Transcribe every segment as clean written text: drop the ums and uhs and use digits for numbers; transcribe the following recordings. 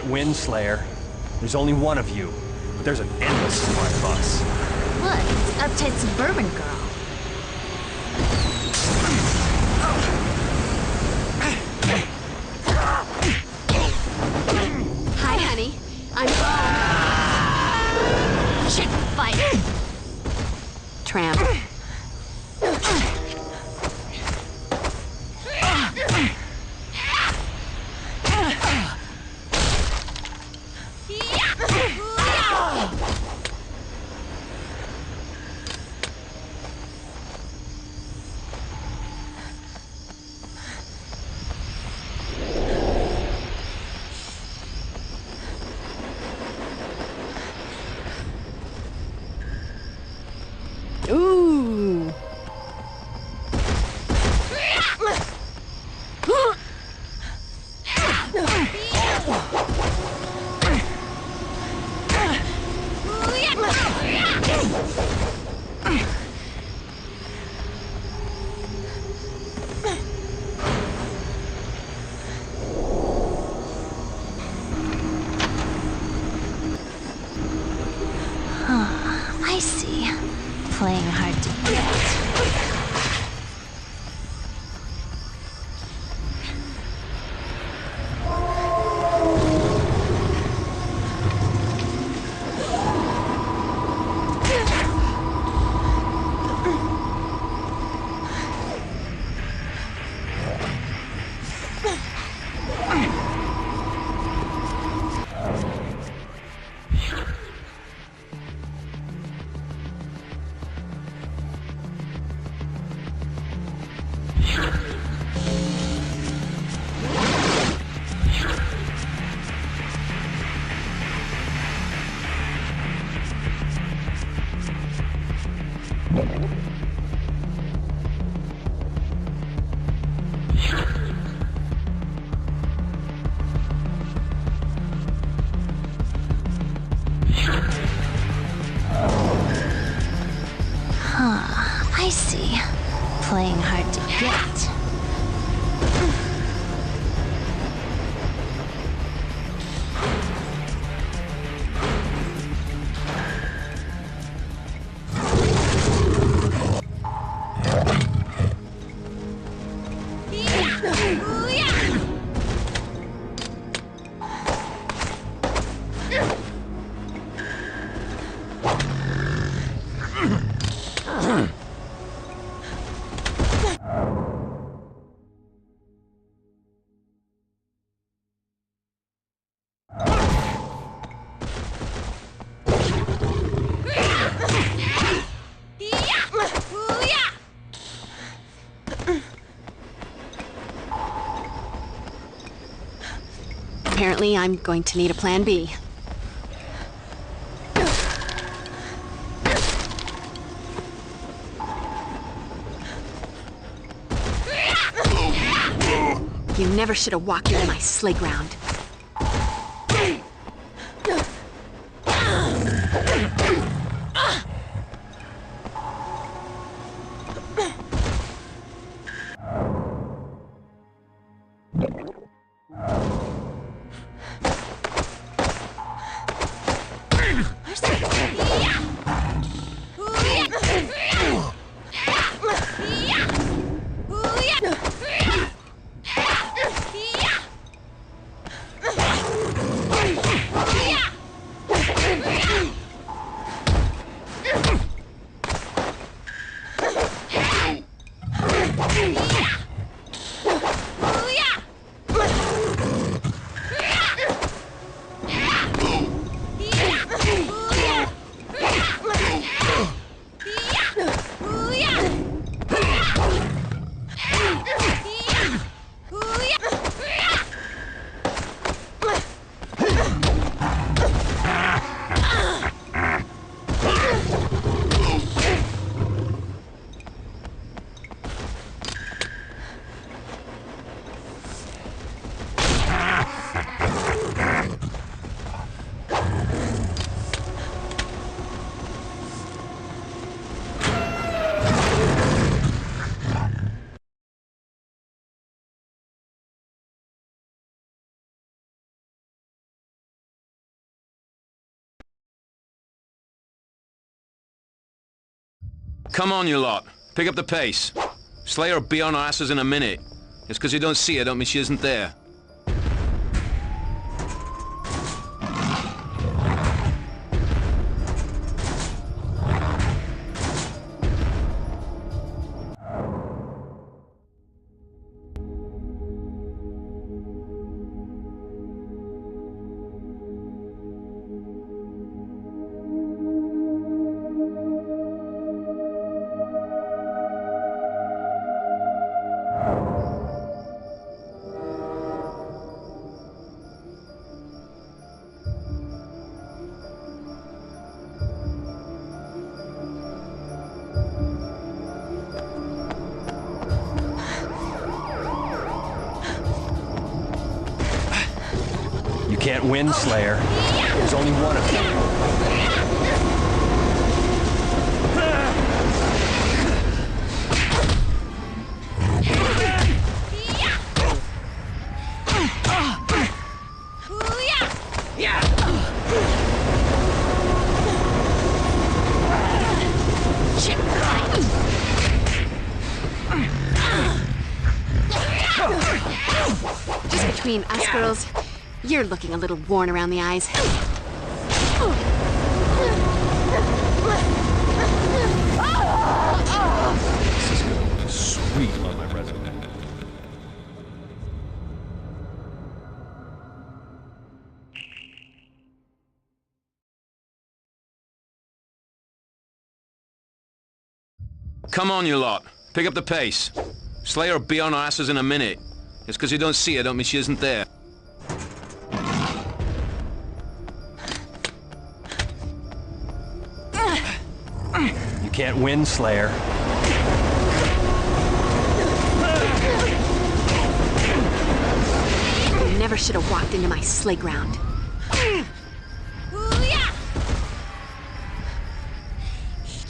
can't win, Slayer. There's only one of you, but there's an endless supply of us. What? It's uptight suburban girl. Hi, honey. I'm home. Shit, fight. Tramp. Ooh. I see. Playing hard to get. I see. Playing hard to get. Apparently, I'm going to need a plan B. You never should have walked into my sleigh ground. Come on, you lot. Pick up the pace. Slayer will be on our asses in a minute. Just because you don't see her, don't mean she isn't there. You can't win, Slayer. There's only one of you. Just between us girls, you're looking a little worn around the eyes. This is gonna look sweet on my resume. Come on, you lot. Pick up the pace. Slayer will be on our asses in a minute. Just because you don't see her, don't mean she isn't there. You can't win, Slayer. You never should have walked into my sleigh ground.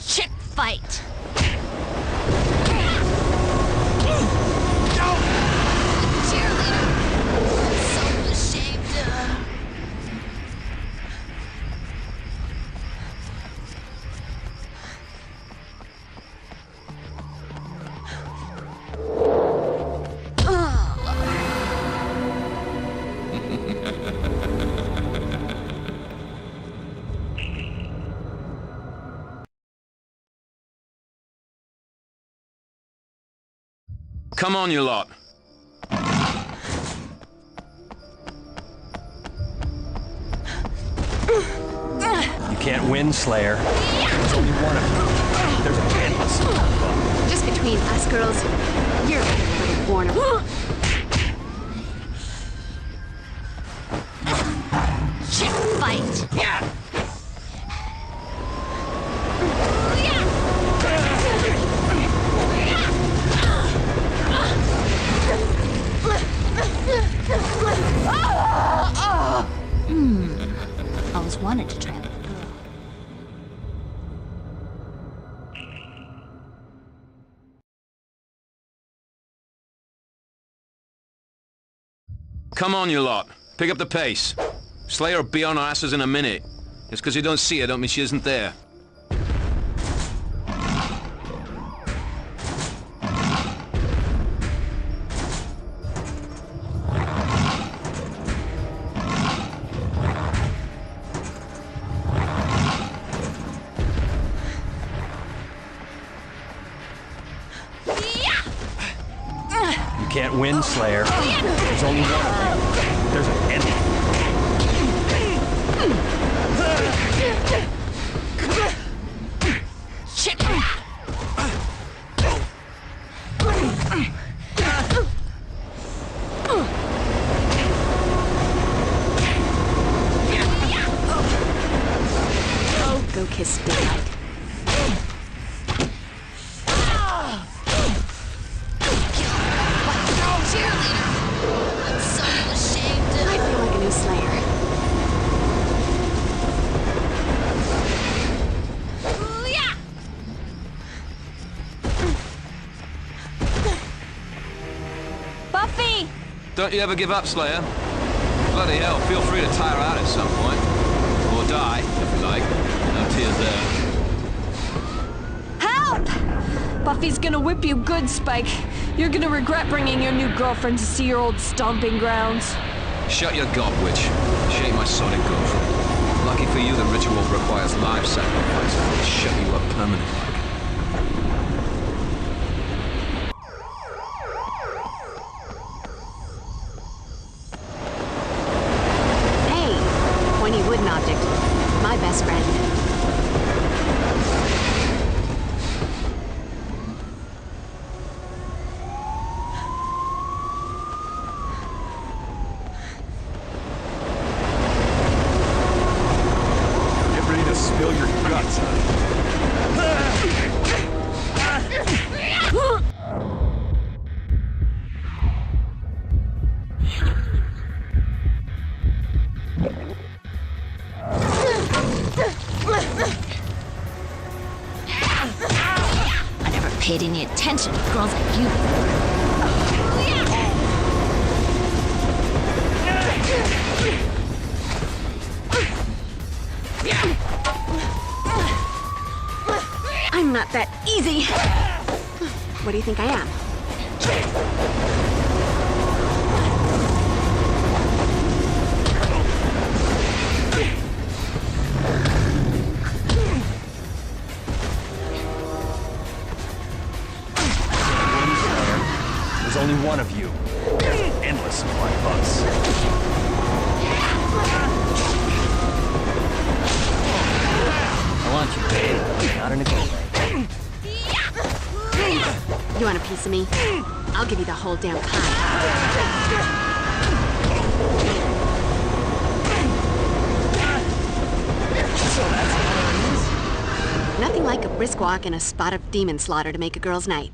Chick fight. Cheerleader. I'm so ashamed of. Come on, you lot. You can't win, Slayer. There's only one of you. There's an endless supply. Just between us girls, you're looking a little worn around. Chick fight. Always wanted to try that girl. Come on, you lot. Pick up the pace. Slayer will be on our asses in a minute. Just because you don't see her, don't mean she isn't there. You can't win, Slayer. There's only one of you. There's an endless. Chick. Oh, go kiss daylight. Cheerleader. I'm so ashamed of. I feel like a new Slayer. Buffy! Don't you ever give up, Slayer. Bloody hell, feel free to tire her out at some point. Or die, if you like. No tears there. Help! Buffy's gonna whip you good, Spike. You're gonna regret bringing your new girlfriend to see your old stomping grounds. Shut your gob, witch. She ain't my sonic girlfriend. Lucky for you, the ritual requires live sacrifice. It'll shut you up permanently. Hey, pointy wooden object. My best friend. Get ready to spill your guts, honey. I never paid any attention to girls like you. I'm not that easy. What do you think I am? There's only one of you. There's an endless supply of us. I want you, babe. Not in a good way. You want a piece of me? I'll give you the whole damn pie. So that's how it is? Nothing like a brisk walk and a spot of demon slaughter to make a girl's night.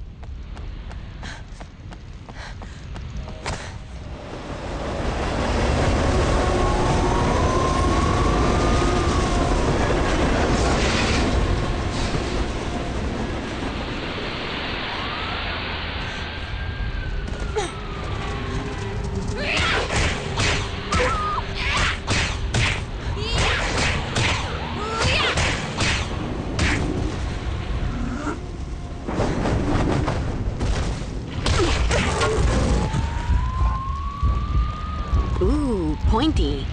Ooh, pointy.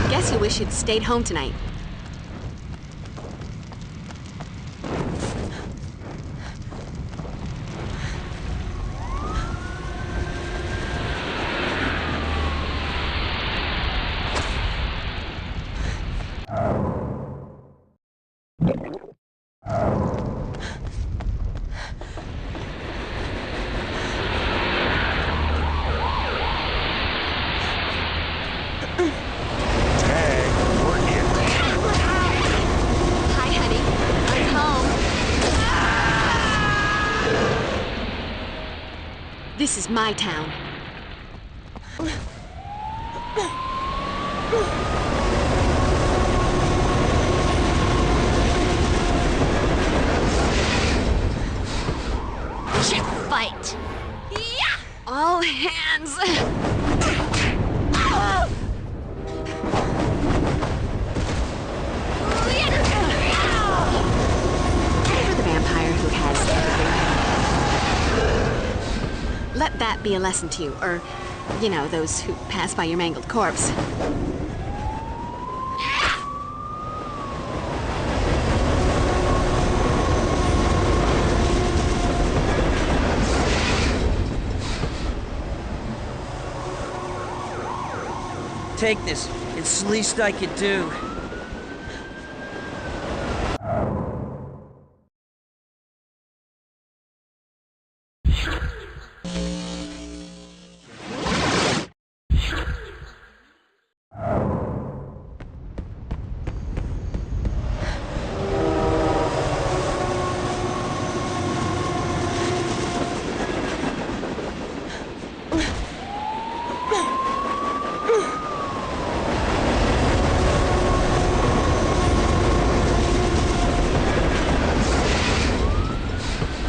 Guess you wish you'd stayed home tonight. Hi, honey. I'm home. This is my town. Shit, fight. All hands. For the vampire who has everything. Let that be a lesson to you, or, you know, those who pass by your mangled corpse. Take this. It's the least I could do.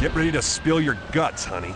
Get ready to spill your guts, honey.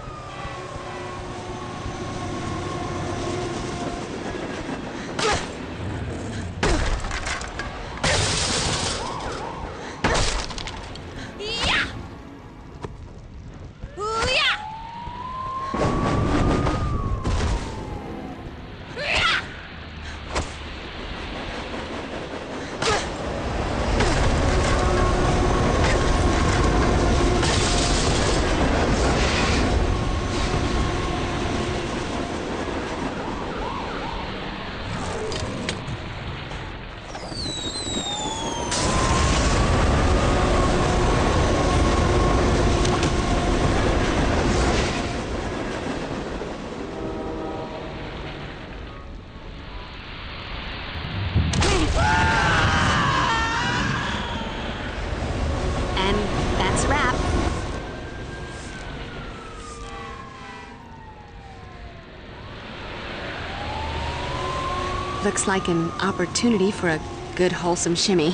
Looks like an opportunity for a good, wholesome shimmy.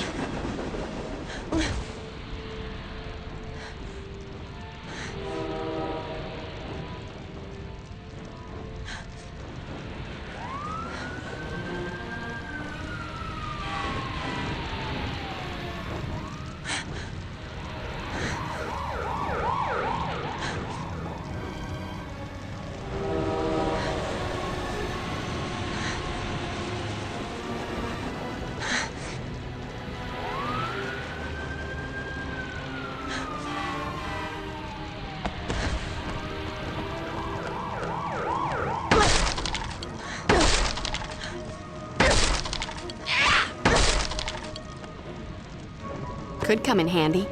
Could come in handy.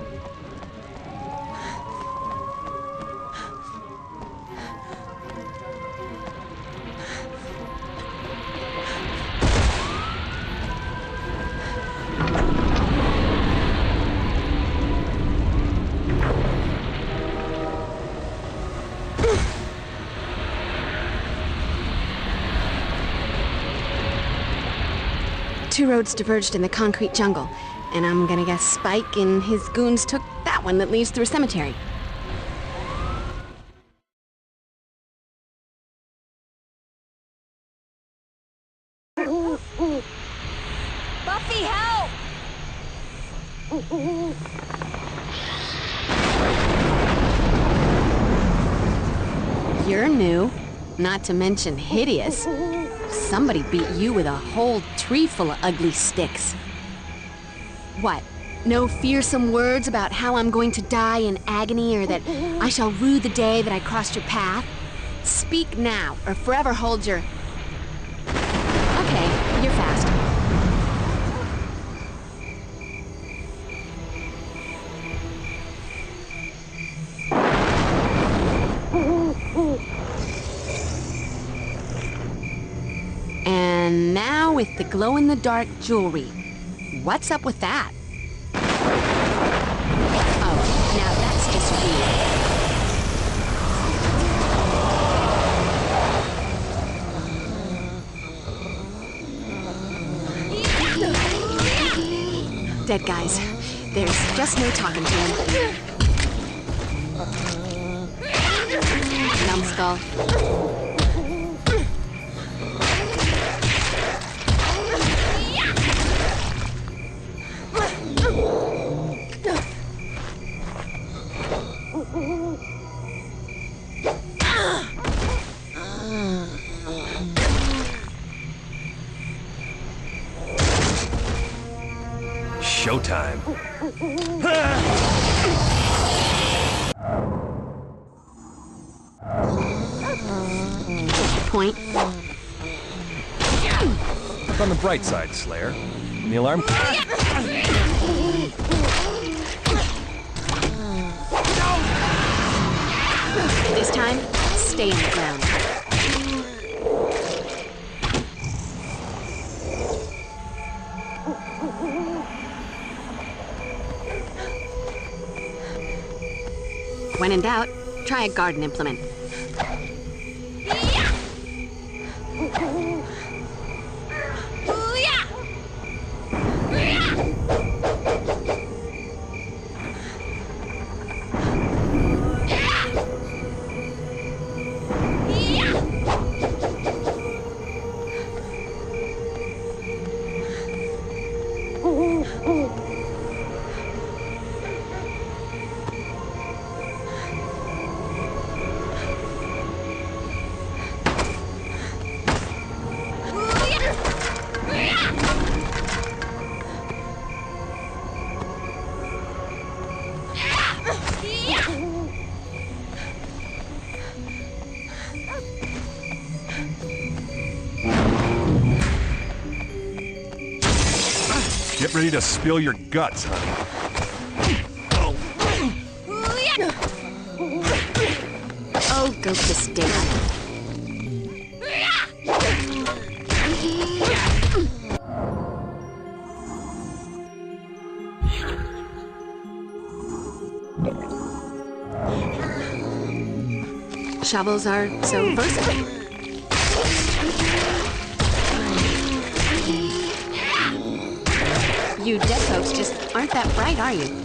Two roads diverged in the concrete jungle, and I'm gonna guess Spike and his goons took that one that leads through a cemetery. Buffy, help! You're new, not to mention hideous. Somebody beat you with a whole tree full of ugly sticks. What? No fearsome words about how I'm going to die in agony or that I shall rue the day that I crossed your path? Speak now, or forever hold your... Okay, you're fast. And now with the glow-in-the-dark jewelry. What's up with that? Oh, now that's just weird. Dead guys. There's just no talking to him. Numbskull. Showtime. Point. Look on the bright side, Slayer. When the alarm... This time, stay on the ground. When in doubt, try a garden implement. Get ready to spill your guts, honey. Oh, go kiss Dad. Shovels are so versatile. You dead folks just aren't that bright, are you?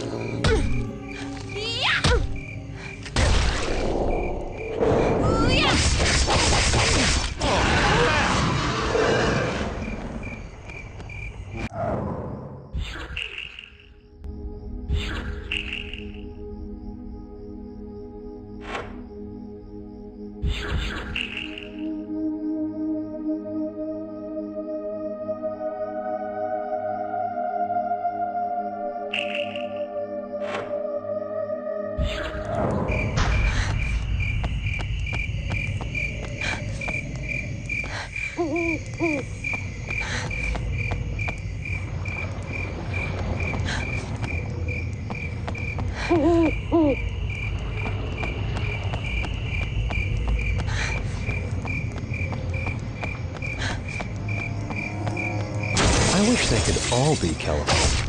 I wish they could all be California.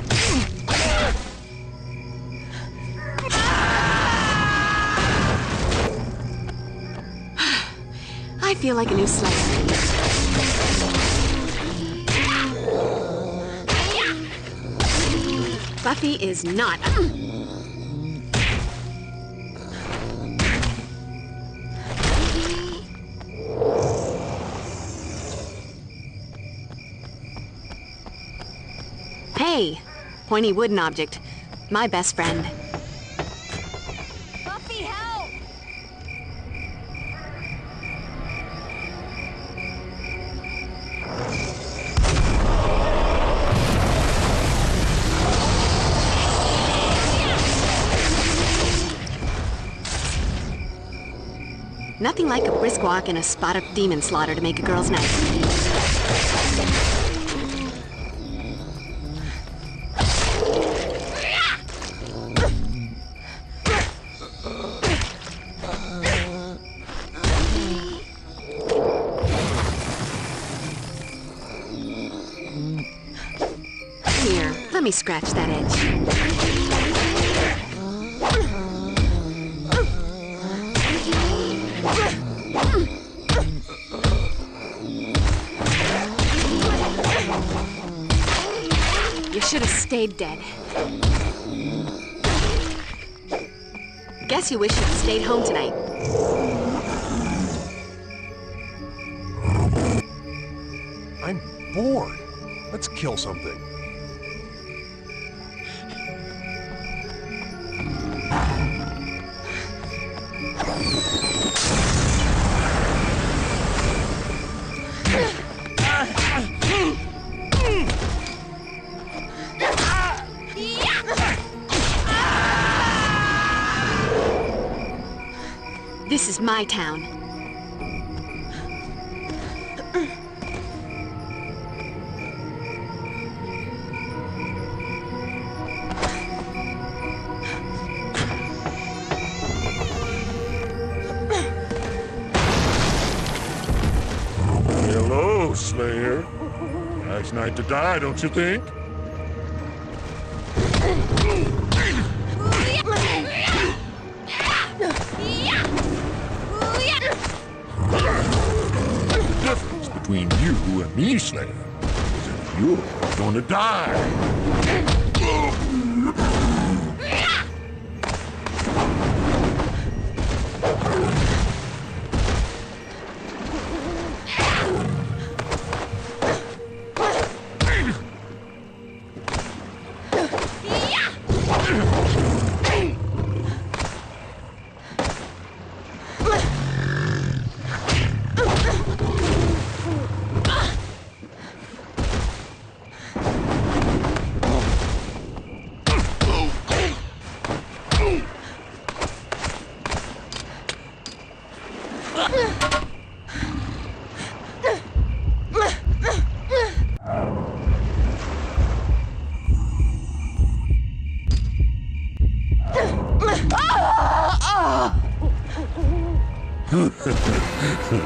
I feel like a new Slayer. Buffy is not. Hey, pointy wooden object. My best friend. Buffy, help! Nothing like a brisk walk and a spot of demon slaughter to make a girl's night. Here, let me scratch that edge. You should have stayed dead. Guess you wish you'd stayed home tonight. I'm bored. Let's kill something. This is my town. Hello, Slayer. Nice night to die, don't you think? The difference between you and me, Slayer, is that you're gonna die.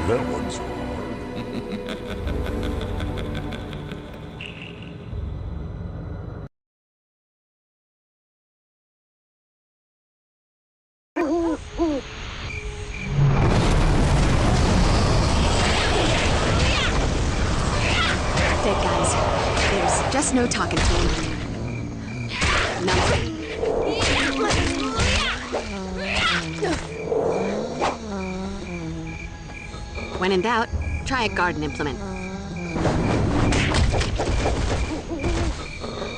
That one's Dead guys. There's just no talking to them. number. When in doubt, try a garden implement.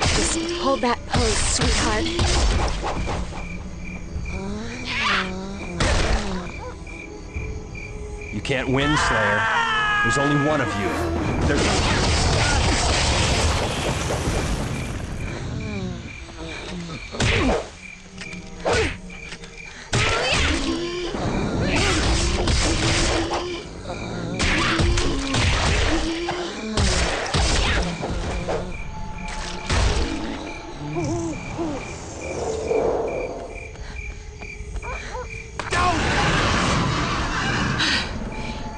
Just hold that pose, sweetheart. You can't win, Slayer. There's only one of you. There's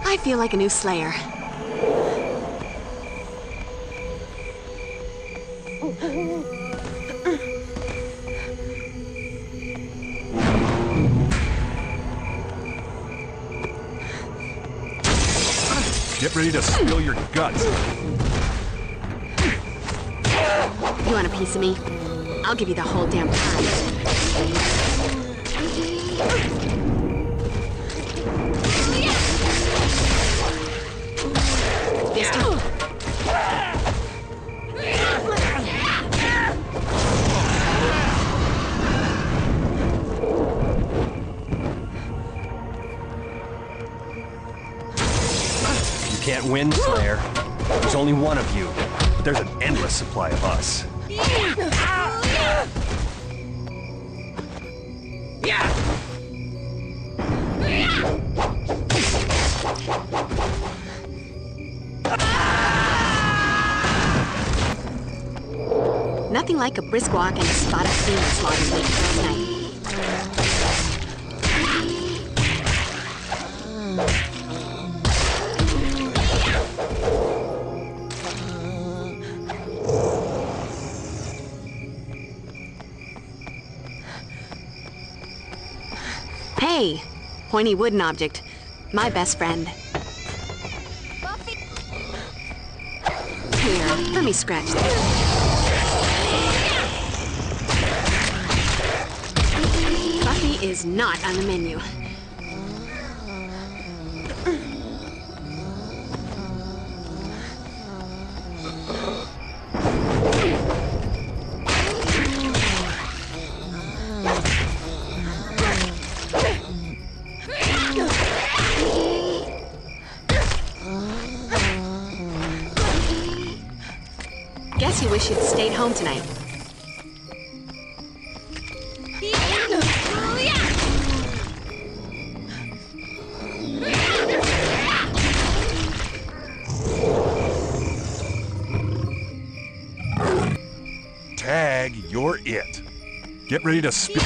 I feel like a new Slayer. Get ready to spill your guts. You want a piece of me? I'll give you the whole damn pie. This time. You can't win, Slayer. There's only one of you, but there's an endless supply of us. Nothing like a brisk walk and a spot of demon slaughter late at night. Hey, pointy wooden object. My best friend. Here, let me scratch that. Buffy is not on the menu. Guess you wish you'd stayed home tonight. Tag, you're it. Get ready to spill.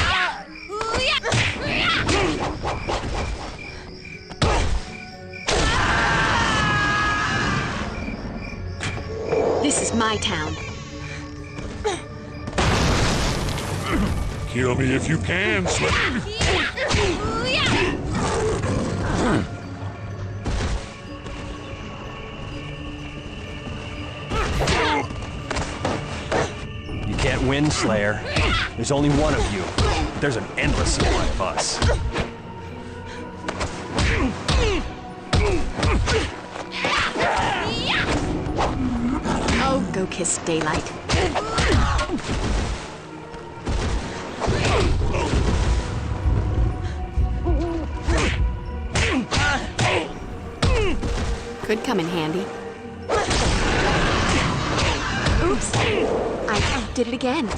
This is my town. Kill me if you can, Slayer. You can't win, Slayer. There's only one of you. There's an endless supply of us. Oh, go kiss daylight. Could come in handy. Oops. I did it again.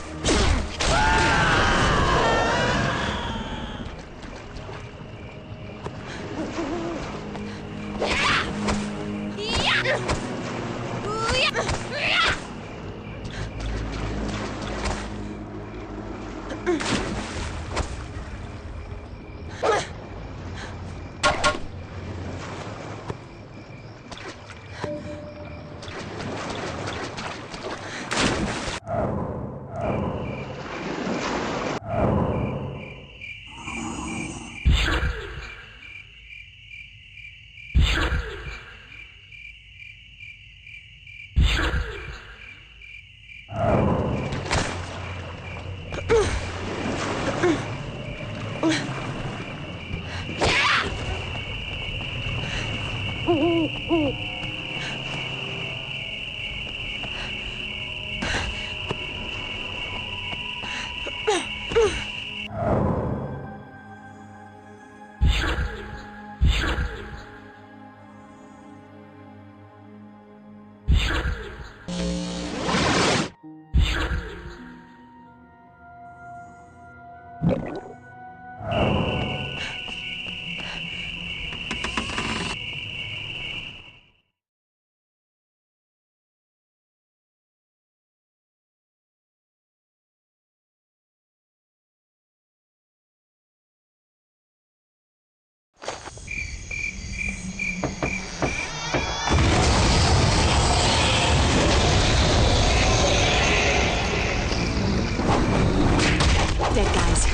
Dead guys.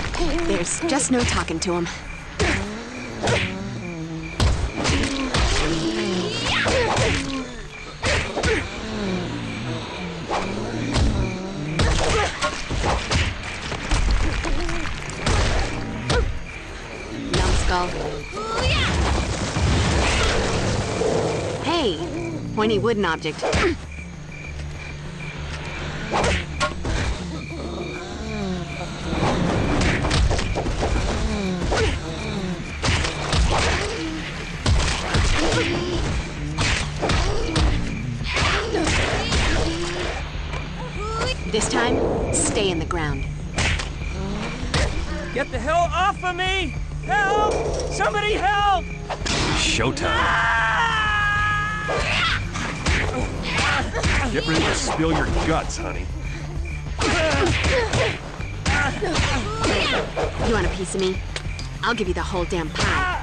There's just no talking to them. Numbskull. Hey, pointy wooden object. This time, stay in the ground. Get the hell off of me! Help! Somebody help! Showtime. Get ready to spill your guts, honey. You want a piece of me? I'll give you the whole damn pie.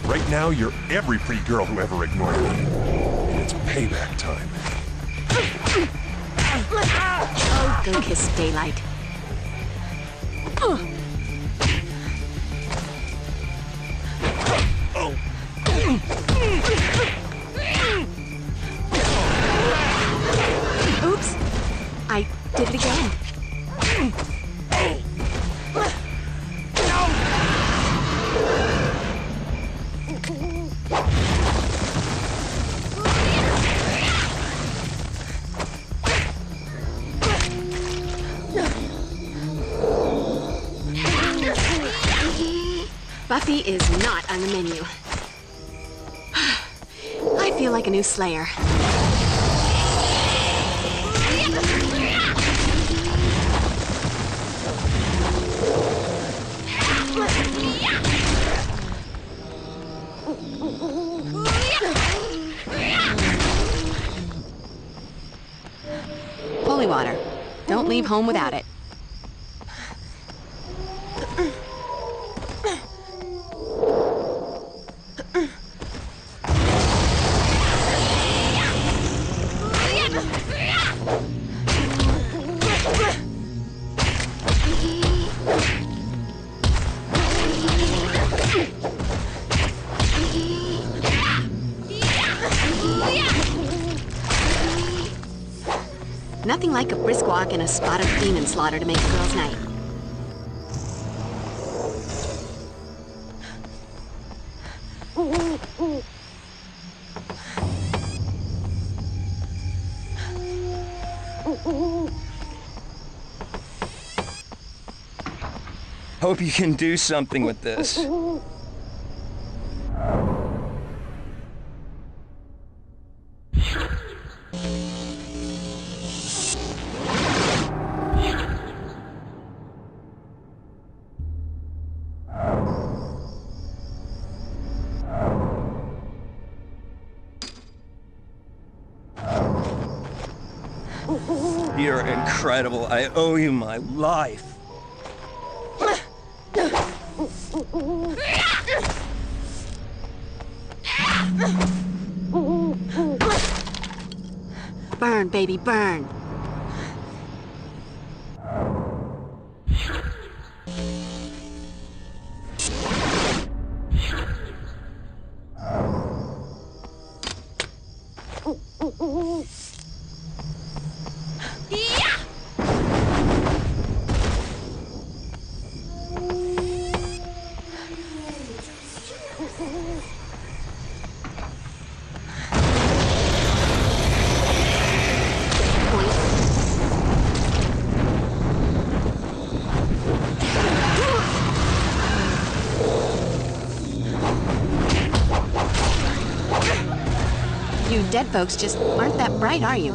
Right now, you're every pretty girl who ever ignored me. And it's payback time. Oh, go kiss daylight. Oops. I did it again. Buffy is not on the menu. I feel like a new Slayer. Holy water. Don't leave home without it. Nothing like a brisk walk and a spot of demon slaughter to make a girl's night. Hope you can do something with this. You're incredible. I owe you my life. Burn, baby, burn. You dead folks just aren't that bright, are you?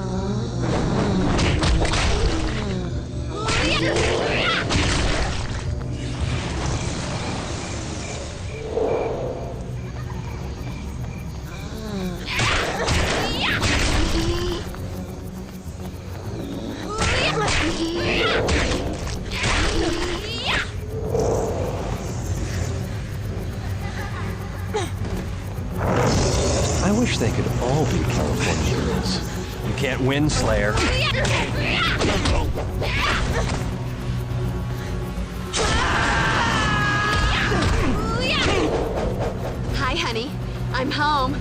I wish they could all be California girls. You can't win, Slayer. Hi, honey. I'm home.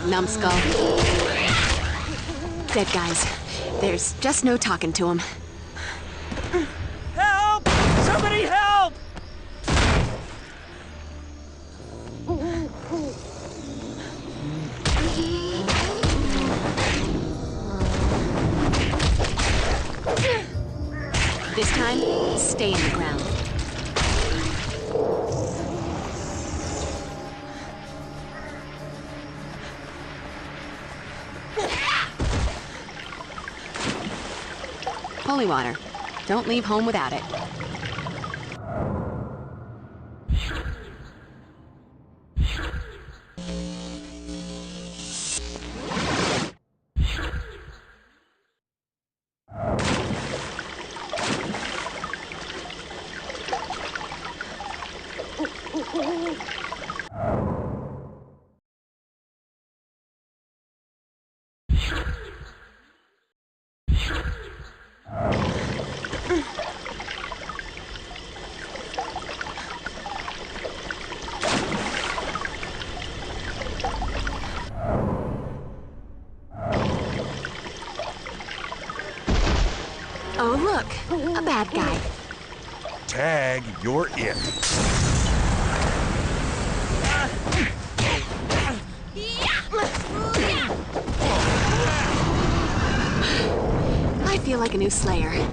Numbskull. Dead guys. There's just no talking to them. Help! Somebody help! This time, stay in the ground. Holy water. Don't leave home without it. Oh, look, a bad guy. Tag, you're it. I feel like a new Slayer.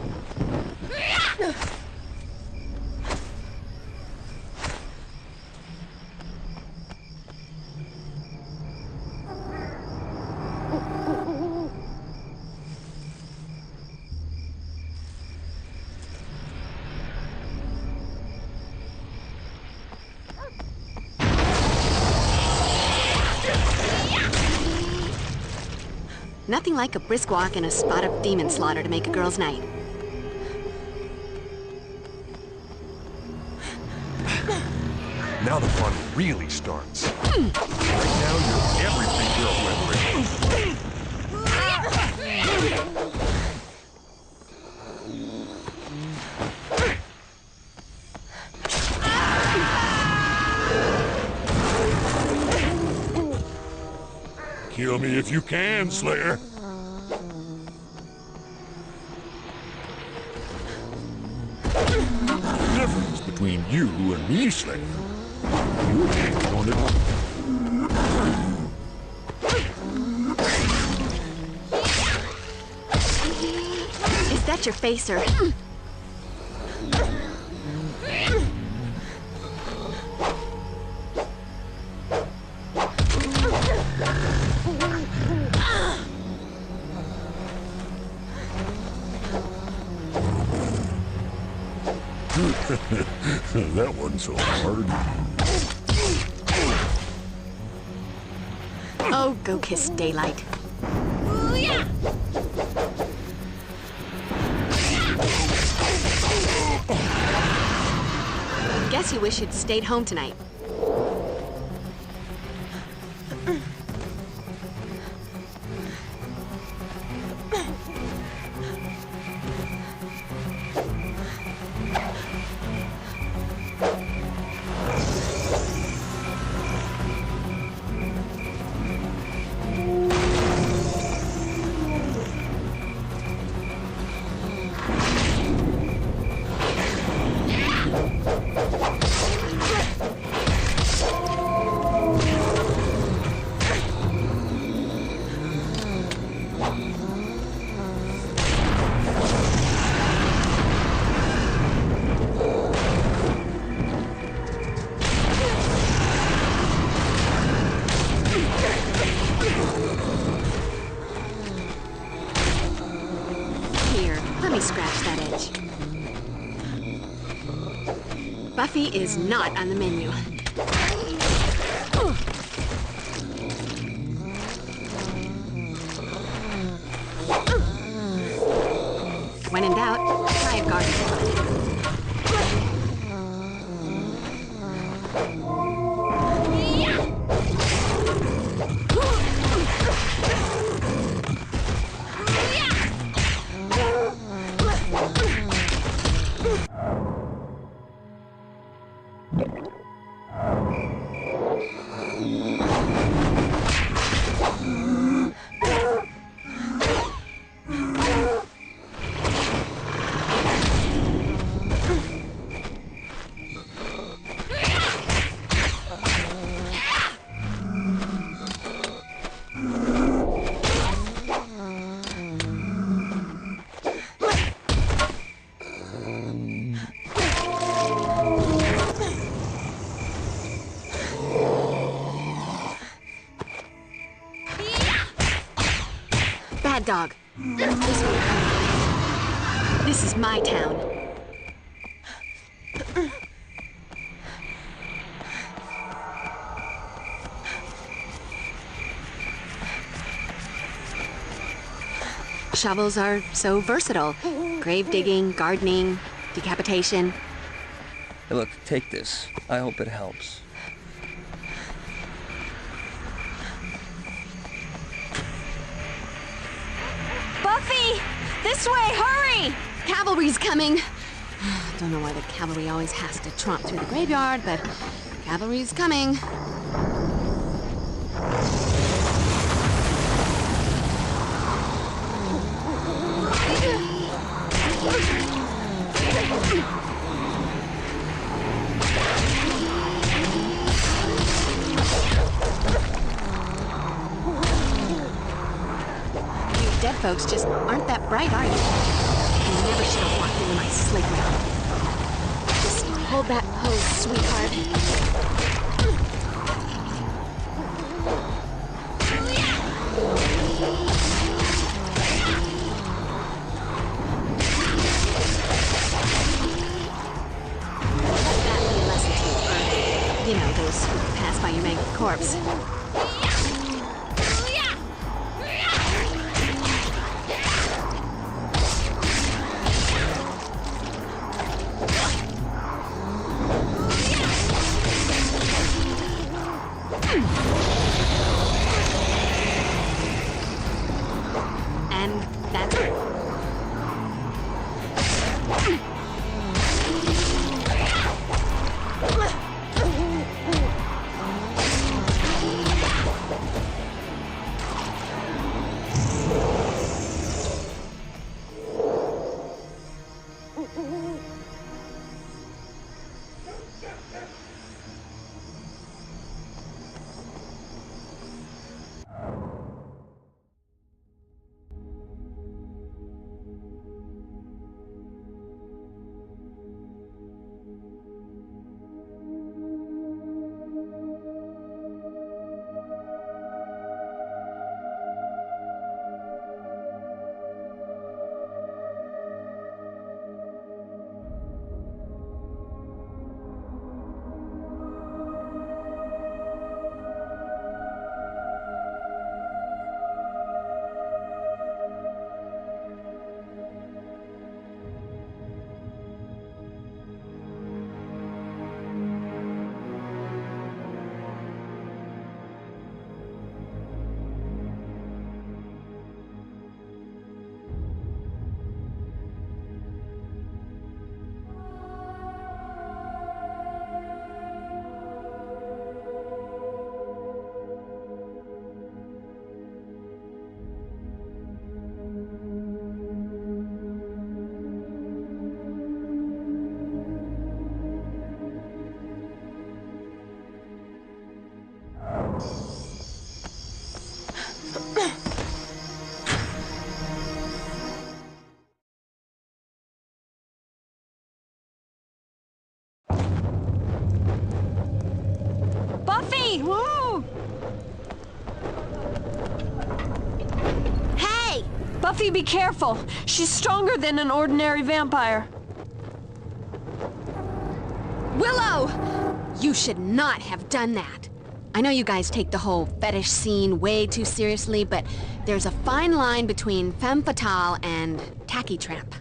Nothing like a brisk walk and a spot of demon slaughter to make a girl's night. Now the fun really starts. Right now, you're every big girlfriend ready. Kill me if you can, Slayer. between you and me, Slayer. You ain't gonna... Is that your facer? That wasn't so hard. Oh, go kiss daylight. Guess you wish you'd stayed home tonight. Buffy is not on the menu. When in doubt, try a garden salad. Bad dog. This way. This is my town. Shovels are so versatile. Grave digging, gardening, decapitation. Hey, look, take this. I hope it helps. Buffy! This way, hurry! Cavalry's coming! Don't know why the cavalry always has to tromp through the graveyard, but cavalry's coming. Dead folks just aren't that bright, are you? I never should have walked into my sleep round. Just hold that pose, sweetheart. That'd be a lesson to you, or, you know, those who pass by your mangled corpse. And that's it. Buffy, be careful. She's stronger than an ordinary vampire. Willow! You should not have done that. I know you guys take the whole fetish scene way too seriously, but there's a fine line between femme fatale and tacky tramp.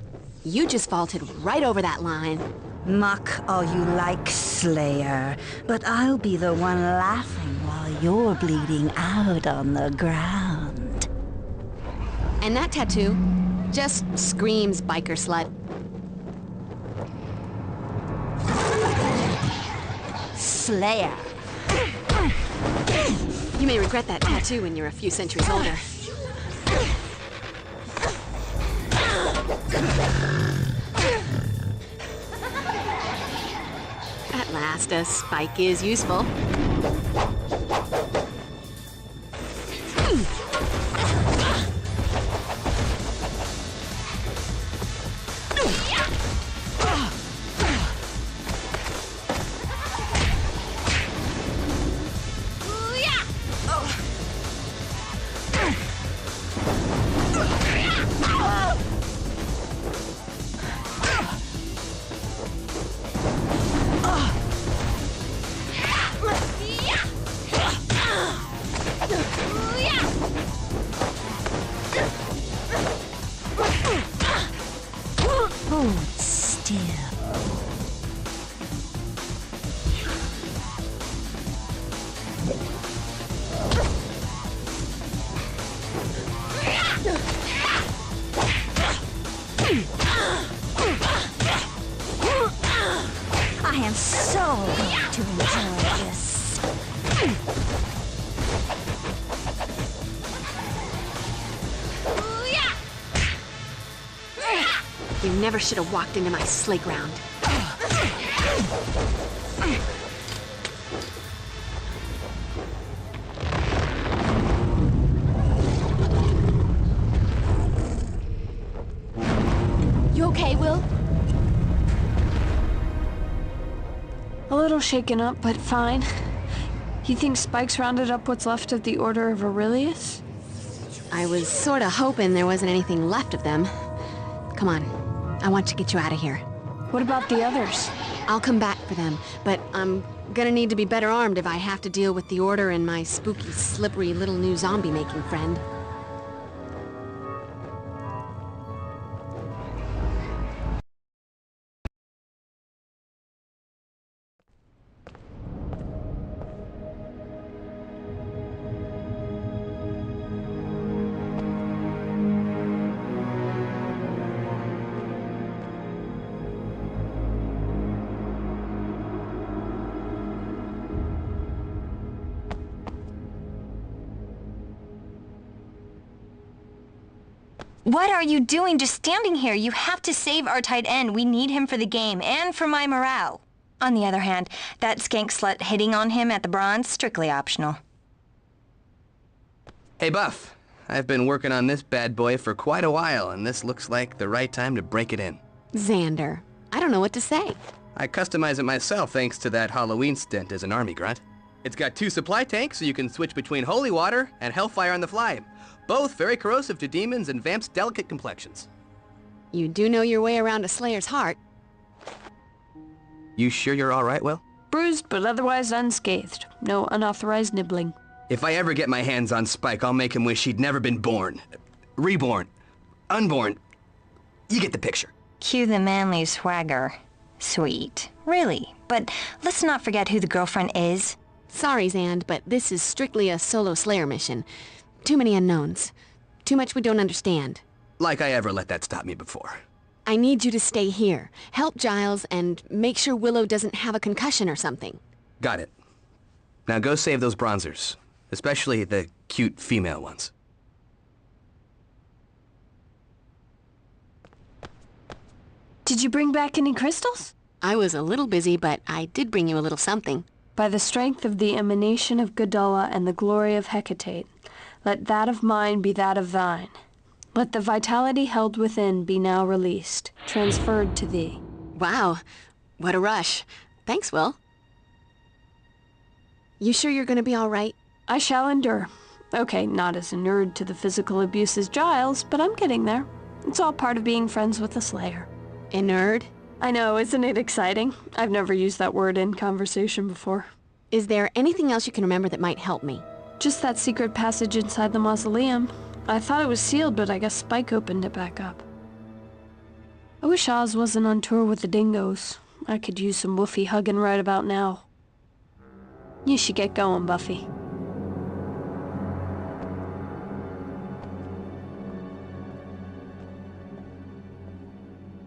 You just vaulted right over that line. Mock all you like, Slayer, but I'll be the one laughing while you're bleeding out on the ground. And that tattoo just screams biker slut. Slayer. You may regret that tattoo when you're a few centuries older. At last, a spike is useful. Hold still. I am so going to enjoy this. You never should have walked into my sleigh ground. You okay, Will? A little shaken up, but fine. You think Spike's rounded up what's left of the Order of Aurelius? I was sorta hoping there wasn't anything left of them. Come on, I want to get you out of here. What about the others? I'll come back for them, but I'm gonna need to be better armed if I have to deal with the Order and my spooky, slippery little new zombie-making friend. What are you doing just standing here? You have to save our tight end. We need him for the game and for my morale. On the other hand, that skank slut hitting on him at the bronze, strictly optional. Hey, Buff. I've been working on this bad boy for quite a while, and this looks like the right time to break it in. Xander, I don't know what to say. I customize it myself thanks to that Halloween stint as an army grunt. It's got 2 supply tanks so you can switch between holy water and hellfire on the fly. Both very corrosive to demons and vamps' delicate complexions. You do know your way around a Slayer's heart. You sure you're all right, Will? Bruised, but otherwise unscathed. No unauthorized nibbling. If I ever get my hands on Spike, I'll make him wish he'd never been born. Reborn. Unborn. You get the picture. Cue the manly swagger. Sweet. Really. But let's not forget who the girlfriend is. Sorry, Xand, but this is strictly a solo Slayer mission. Too many unknowns. Too much we don't understand. Like I ever let that stop me before. I need you to stay here. Help Giles and make sure Willow doesn't have a concussion or something. Got it. Now go save those bronzers. Especially the cute female ones. Did you bring back any crystals? I was a little busy, but I did bring you a little something. By the strength of the emanation of Gadala and the glory of Hecate, let that of mine be that of thine. Let the vitality held within be now released, transferred to thee. Wow, what a rush. Thanks, Will. You sure you're gonna be all right? I shall endure. Okay, not as inured to the physical abuse as Giles, but I'm getting there. It's all part of being friends with the Slayer. Inured? I know, isn't it exciting? I've never used that word in conversation before. Is there anything else you can remember that might help me? Just that secret passage inside the mausoleum. I thought it was sealed, but I guess Spike opened it back up. I wish Oz wasn't on tour with the dingoes. I could use some woofy hugging right about now. You should get going, Buffy.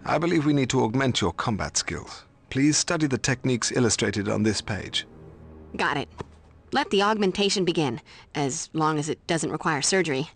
I believe we need to augment your combat skills. Please study the techniques illustrated on this page. Got it. Let the augmentation begin, as long as it doesn't require surgery.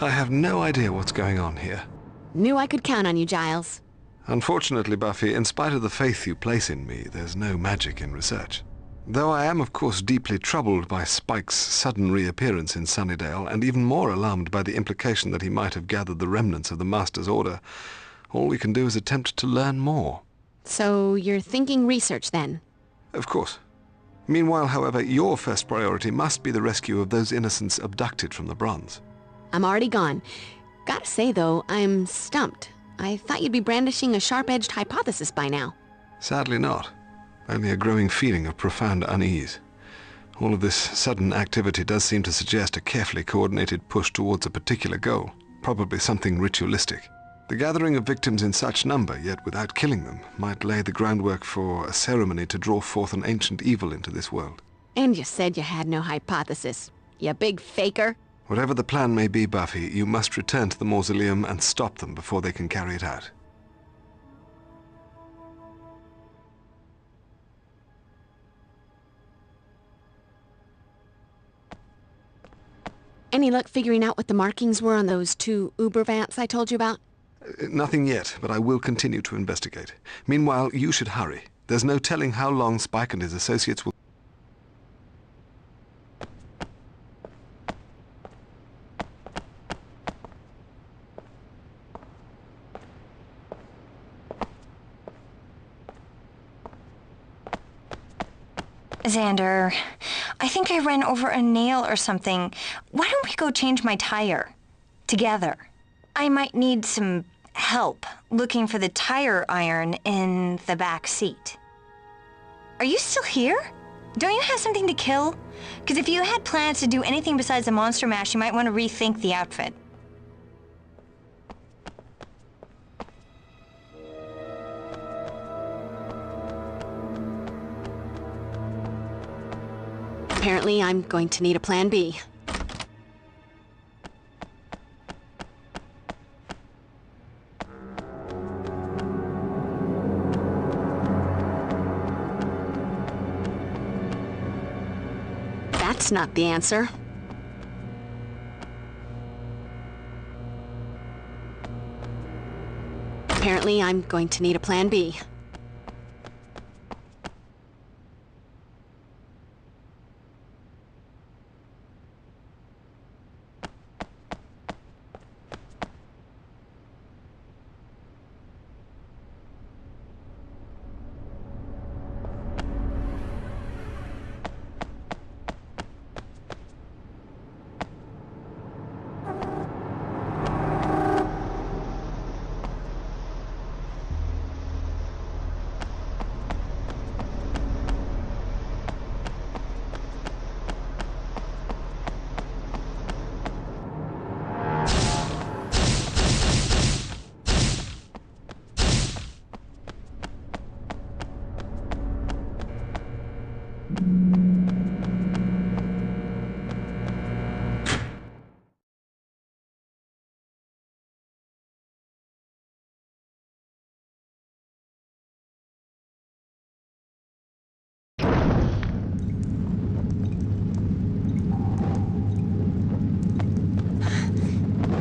I have no idea what's going on here. Knew I could count on you, Giles. Unfortunately, Buffy, in spite of the faith you place in me, there's no magic in research. Though I am, of course, deeply troubled by Spike's sudden reappearance in Sunnydale, and even more alarmed by the implication that he might have gathered the remnants of the Master's Order, all we can do is attempt to learn more. So you're thinking research, then? Of course. Meanwhile, however, your first priority must be the rescue of those innocents abducted from the Bronze. I'm already gone. Gotta say, though, I'm stumped. I thought you'd be brandishing a sharp-edged hypothesis by now. Sadly not. Only a growing feeling of profound unease. All of this sudden activity does seem to suggest a carefully coordinated push towards a particular goal, probably something ritualistic. The gathering of victims in such number, yet without killing them, might lay the groundwork for a ceremony to draw forth an ancient evil into this world. And you said you had no hypothesis. You big faker. Whatever the plan may be, Buffy, you must return to the mausoleum and stop them before they can carry it out. Any luck figuring out what the markings were on those two Uber vamps I told you about? Nothing yet, but I will continue to investigate. Meanwhile, you should hurry. There's no telling how long Spike and his associates will... Xander, I think I ran over a nail or something. Why don't we go change my tire? Together. I might need some help looking for the tire iron in the back seat. Are you still here? Don't you have something to kill? Because if you had plans to do anything besides the monster mash, you might want to rethink the outfit. Apparently, I'm going to need a plan B. That's not the answer. Apparently, I'm going to need a plan B.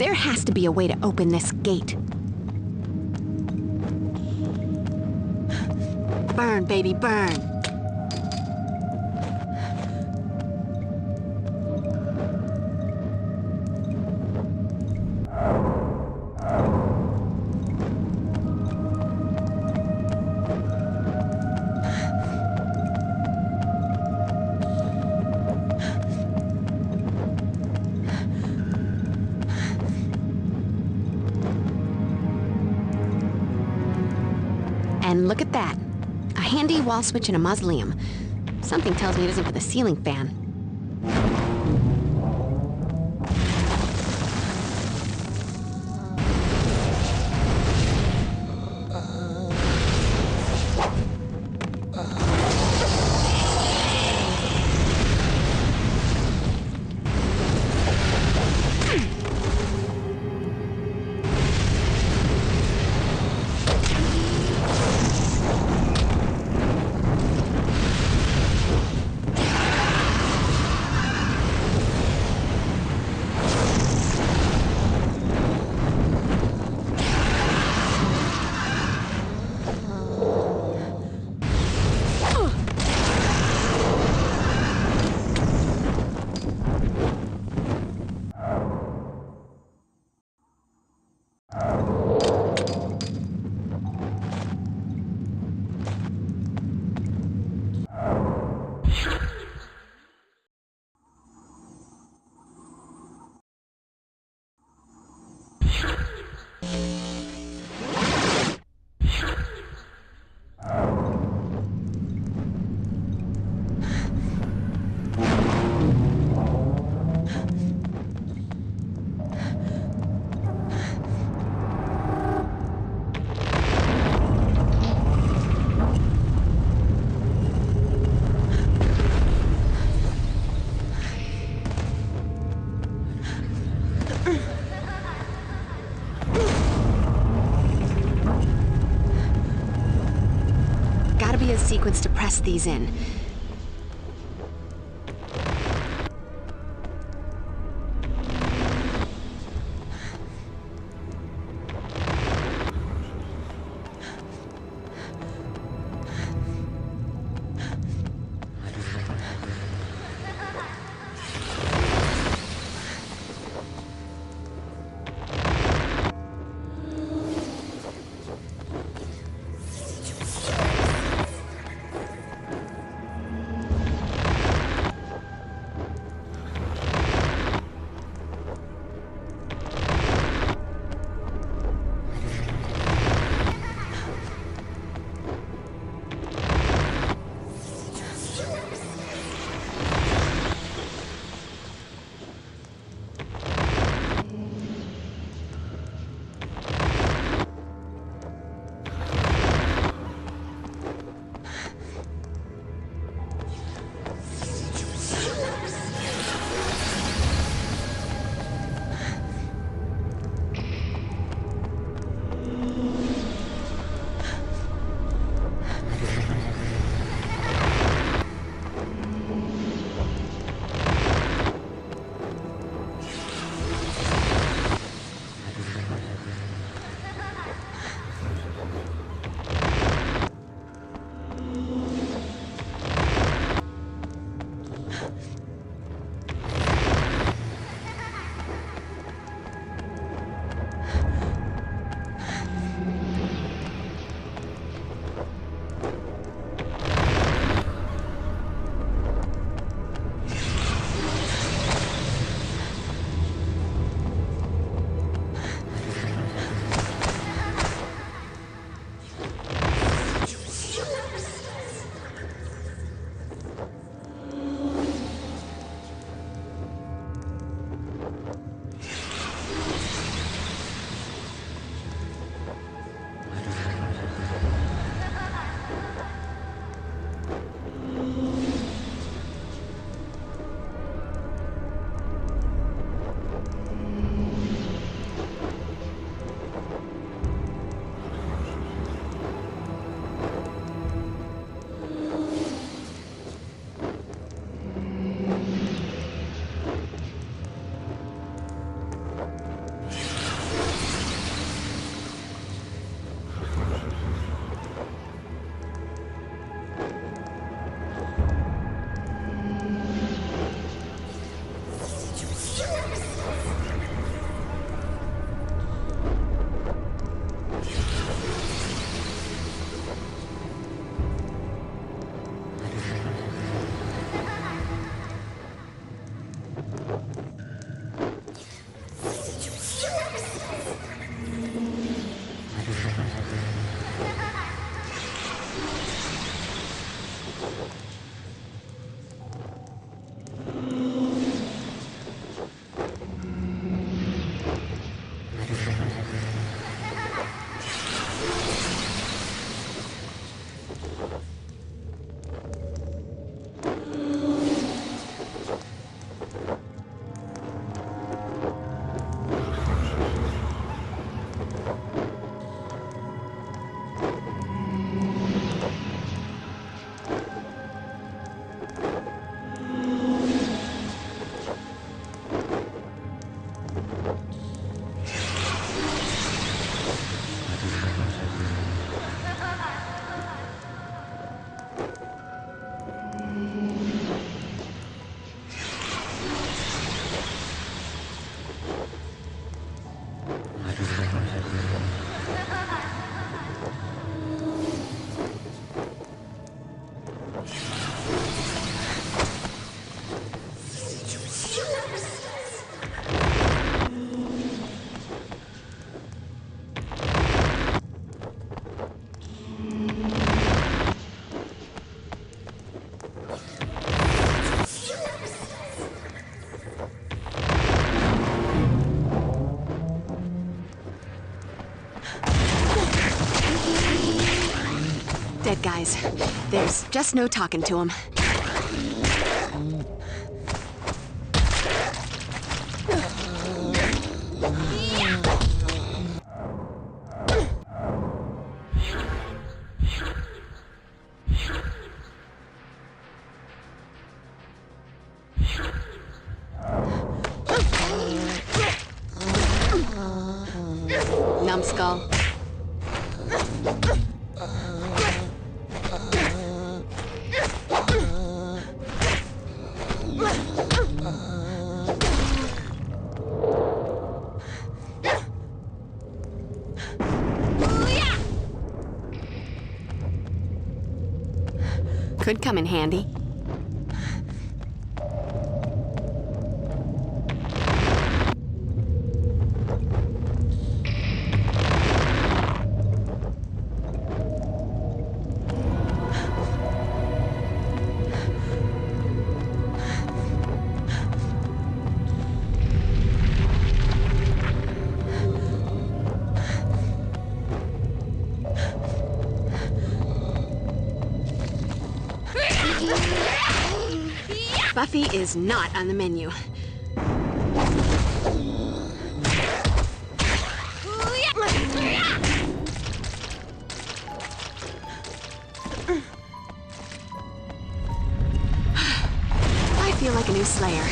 There has to be a way to open this gate. Burn, baby, burn. And look at that. A handy wall switch and a mausoleum. Something tells me it isn't for the ceiling fan. A sequence to press these in. Dead guys. There's just no talking to them. Numbskull. Could come in handy. Buffy is not on the menu. I feel like a new Slayer.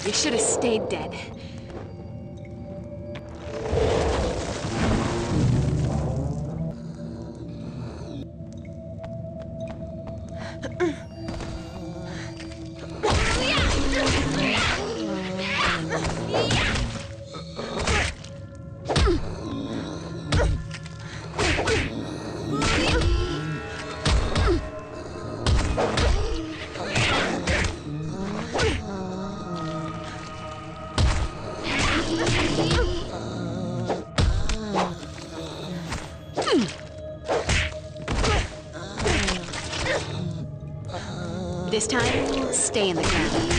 You should have stayed dead. This time, stay in the ground.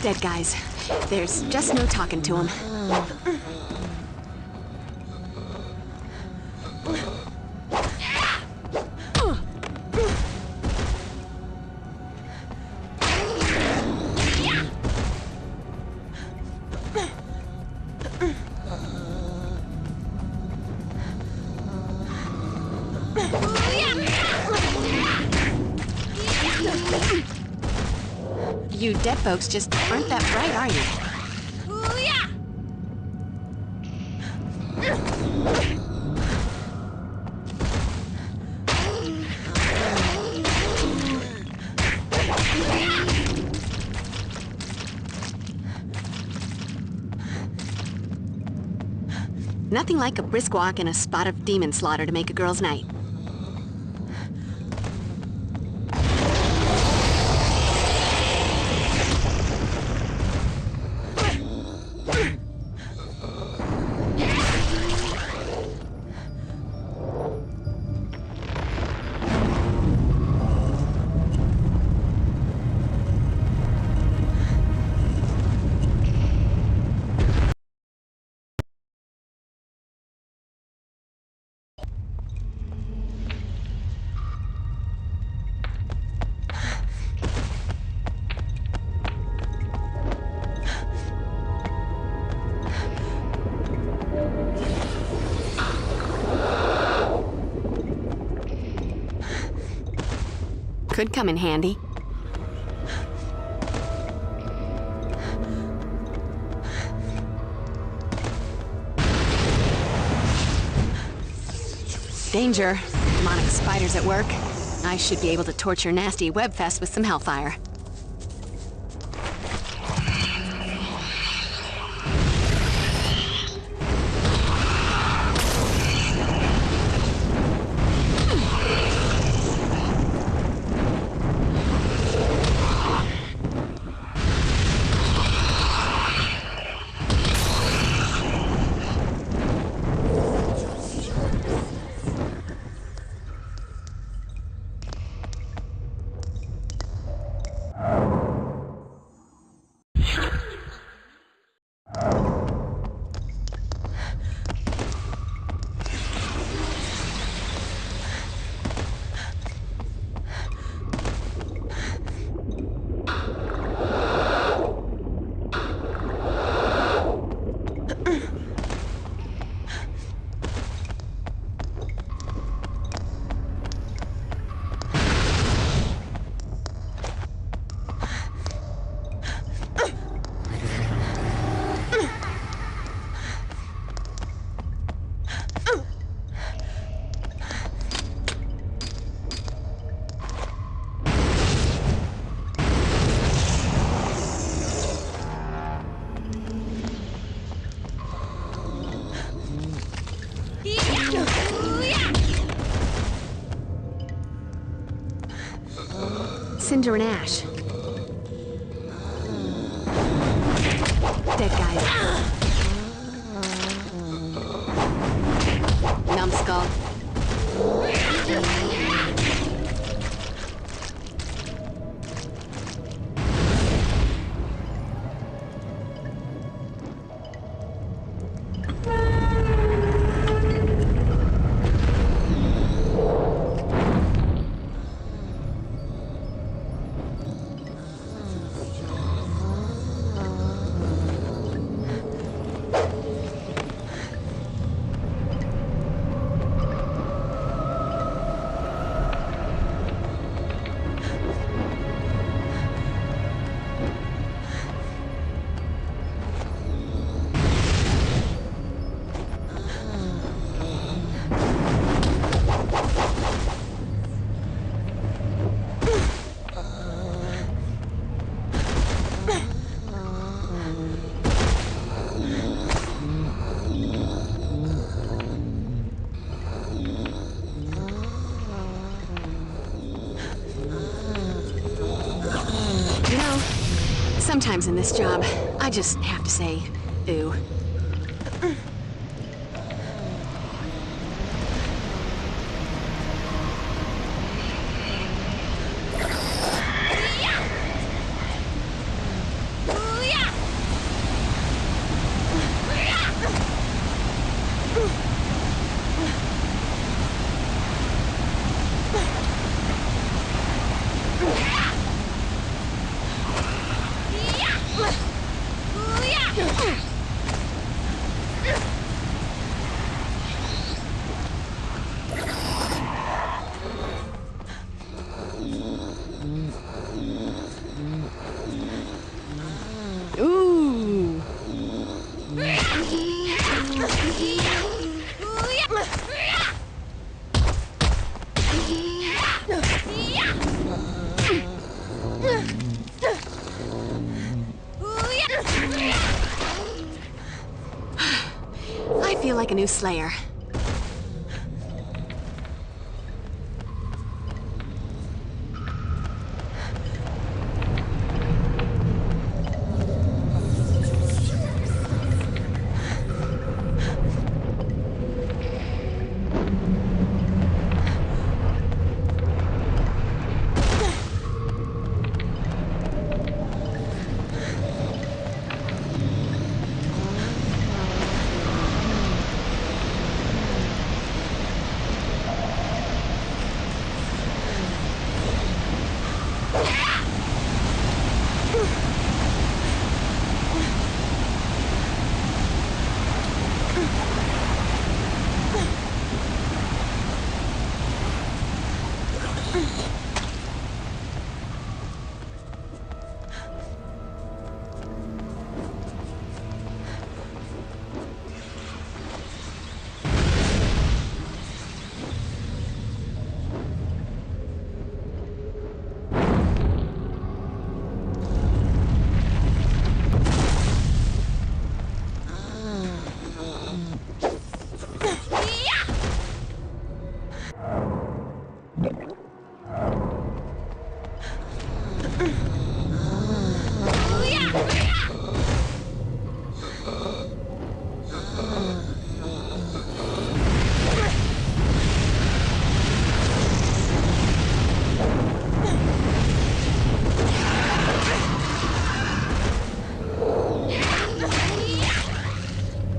Dead guys. There's just no talking to them. You dead folks just aren't that bright, are you? Nothing like a brisk walk and a spot of demon slaughter to make a girl's night. Could come in handy. Danger. Demonic spiders at work. I should be able to torch your nasty webfest with some hellfire. Cinder and ash. Dead guys. Numbskull. Sometimes in this job, I just have to say, ooh. I feel like a new Slayer.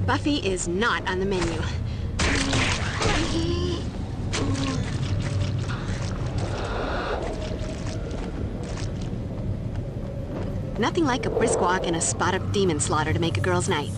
Buffy is not on the menu. Nothing like a brisk walk and a spot of demon slaughter to make a girl's night.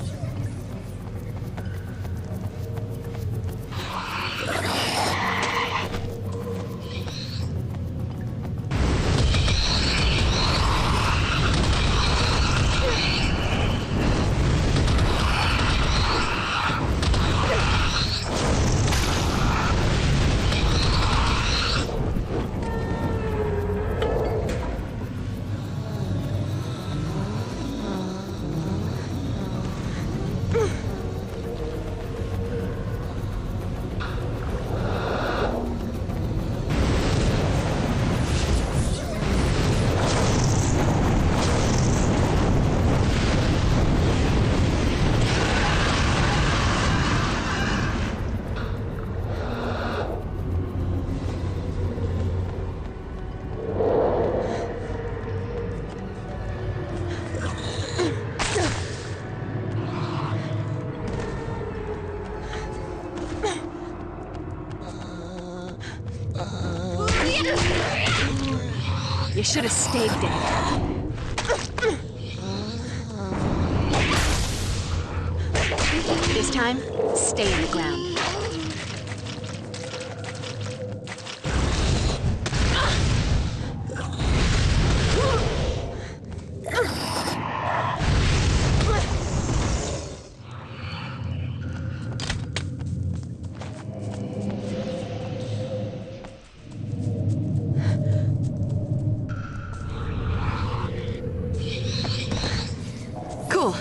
You should have stayed dead. This time, stay on the ground. Cool.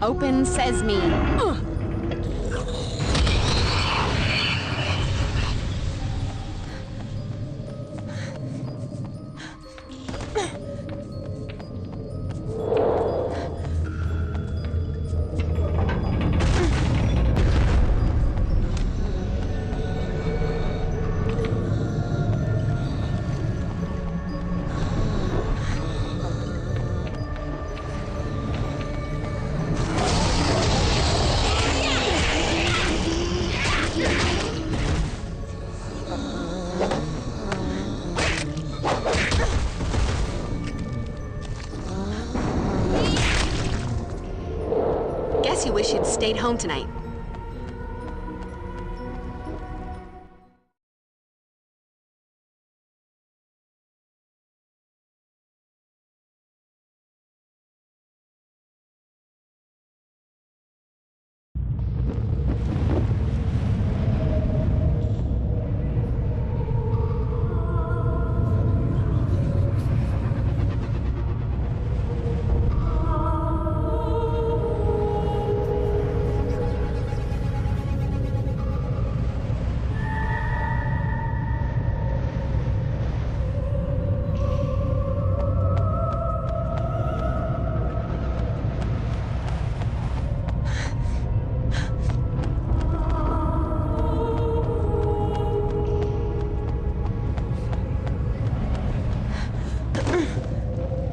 Open sesame. Guess you wish you'd stayed home tonight.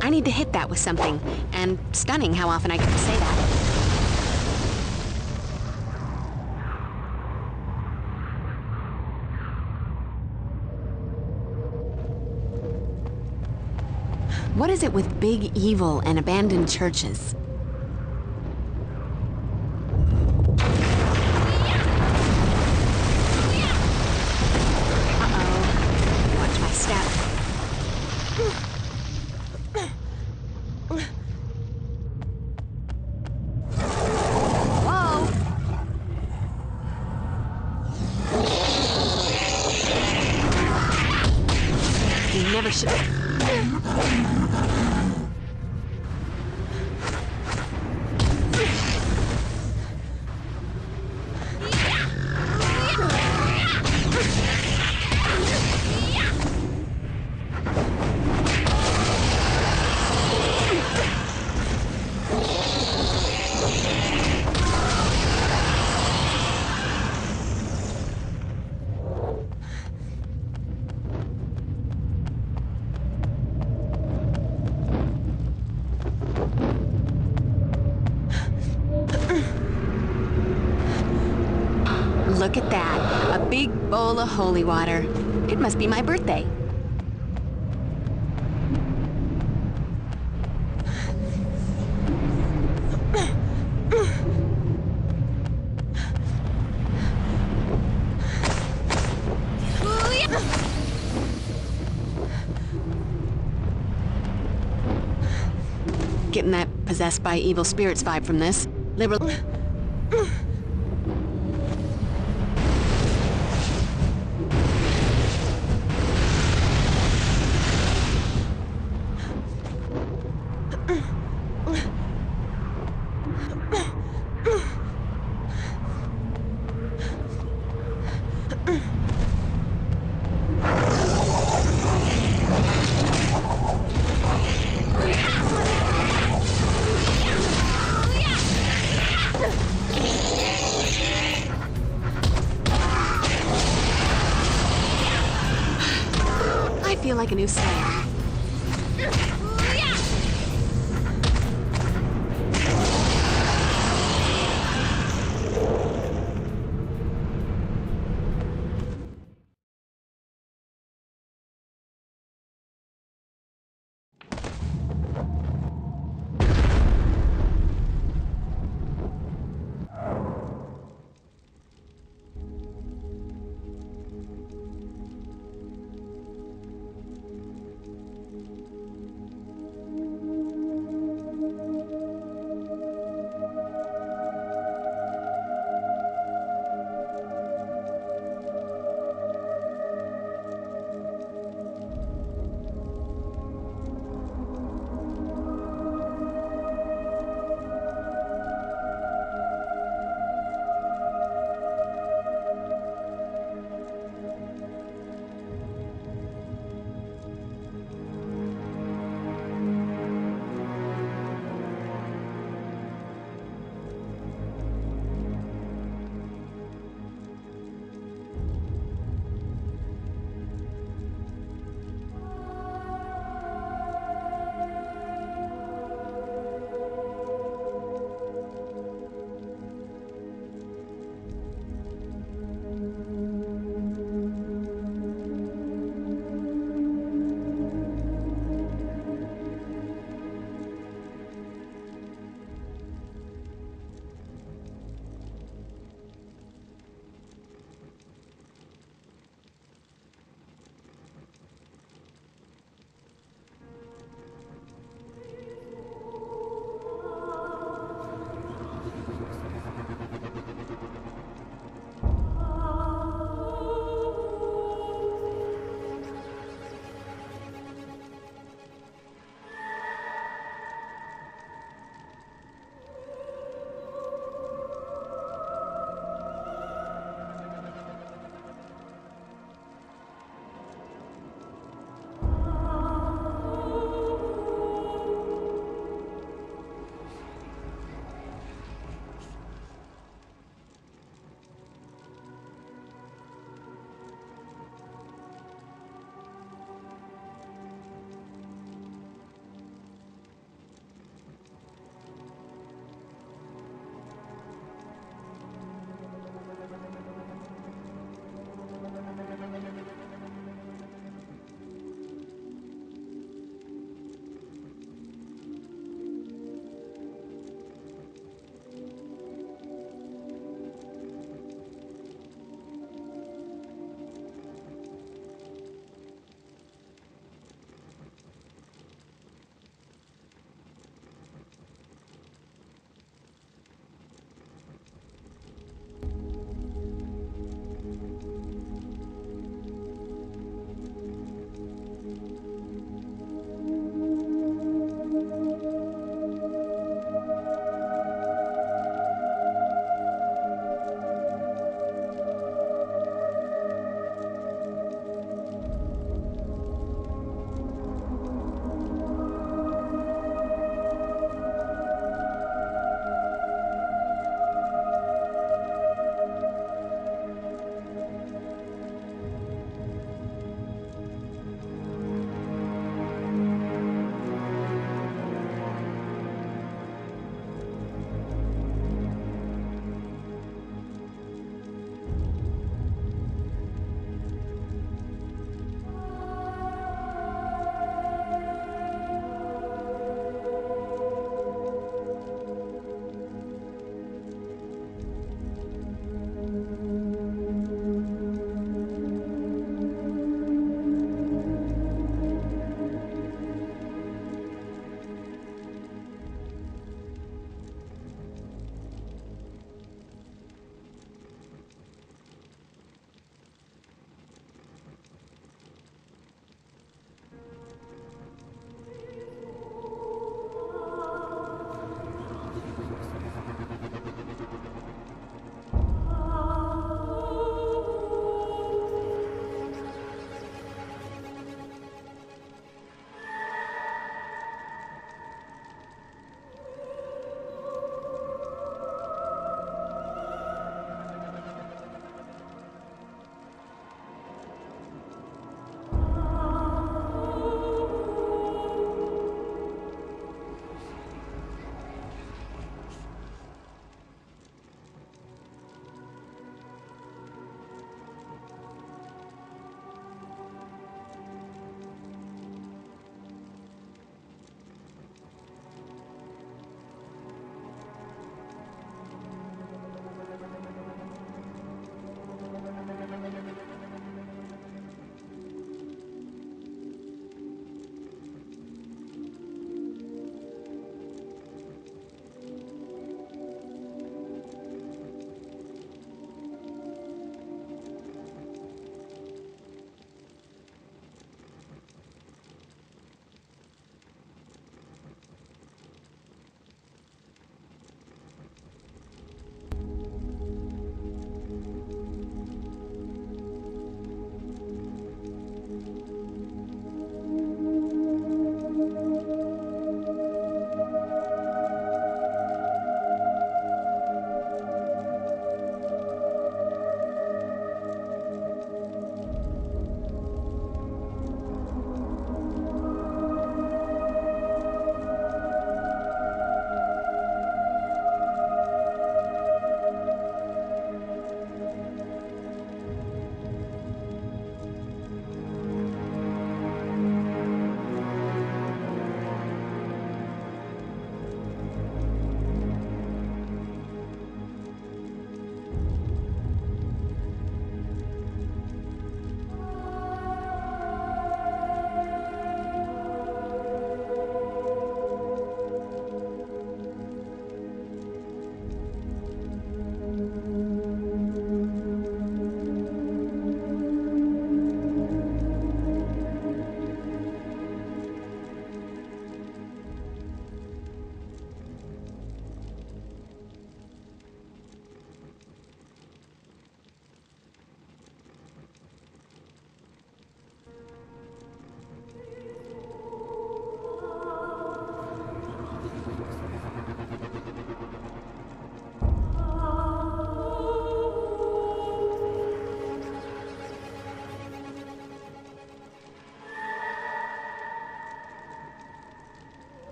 I need to hit that with something, and stunning how often I get to say that. What is it with big evil and abandoned churches? Uh-oh. Watch my step. Whoa! never should. Look at that. A big bowl of holy water. It must be my birthday. Getting that possessed by evil spirits vibe from this. Liberal. I feel like a new Slayer.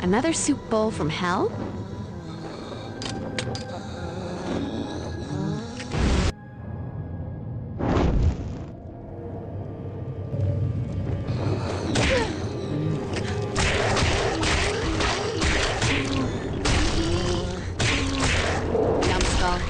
Another soup bowl from hell? Numbskull.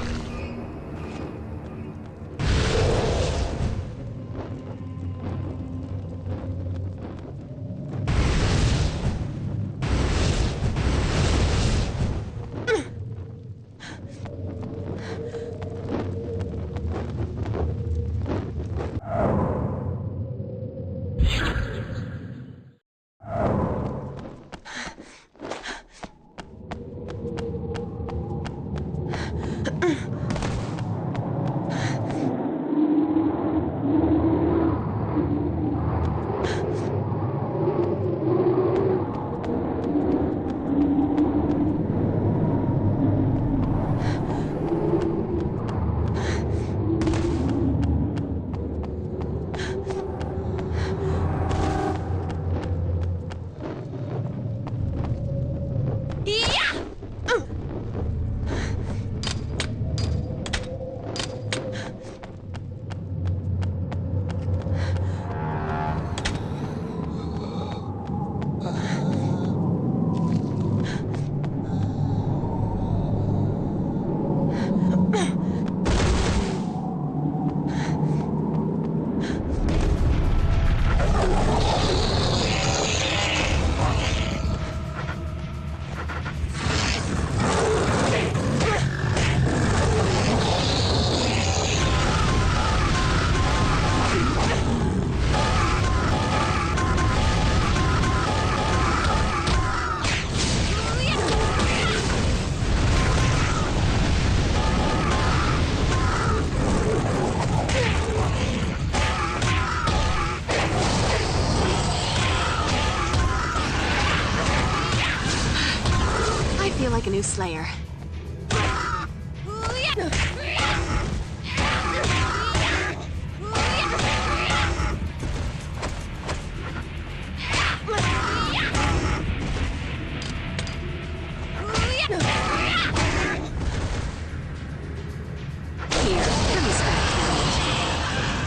Like a new Slayer.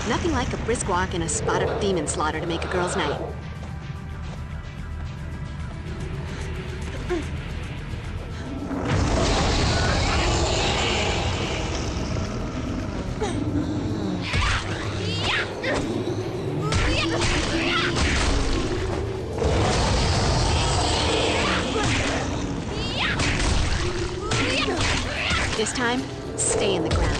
Nothing like a brisk walk and a spot of demon slaughter to make a girl's night. This time, stay in the ground.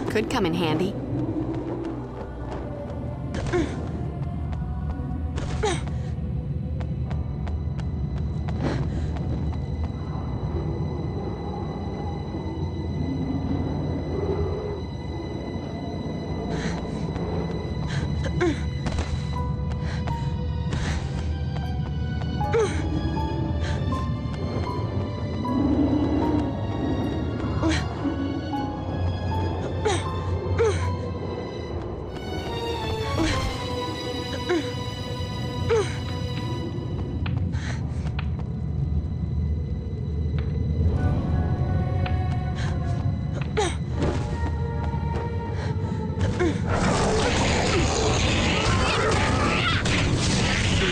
Could come in handy.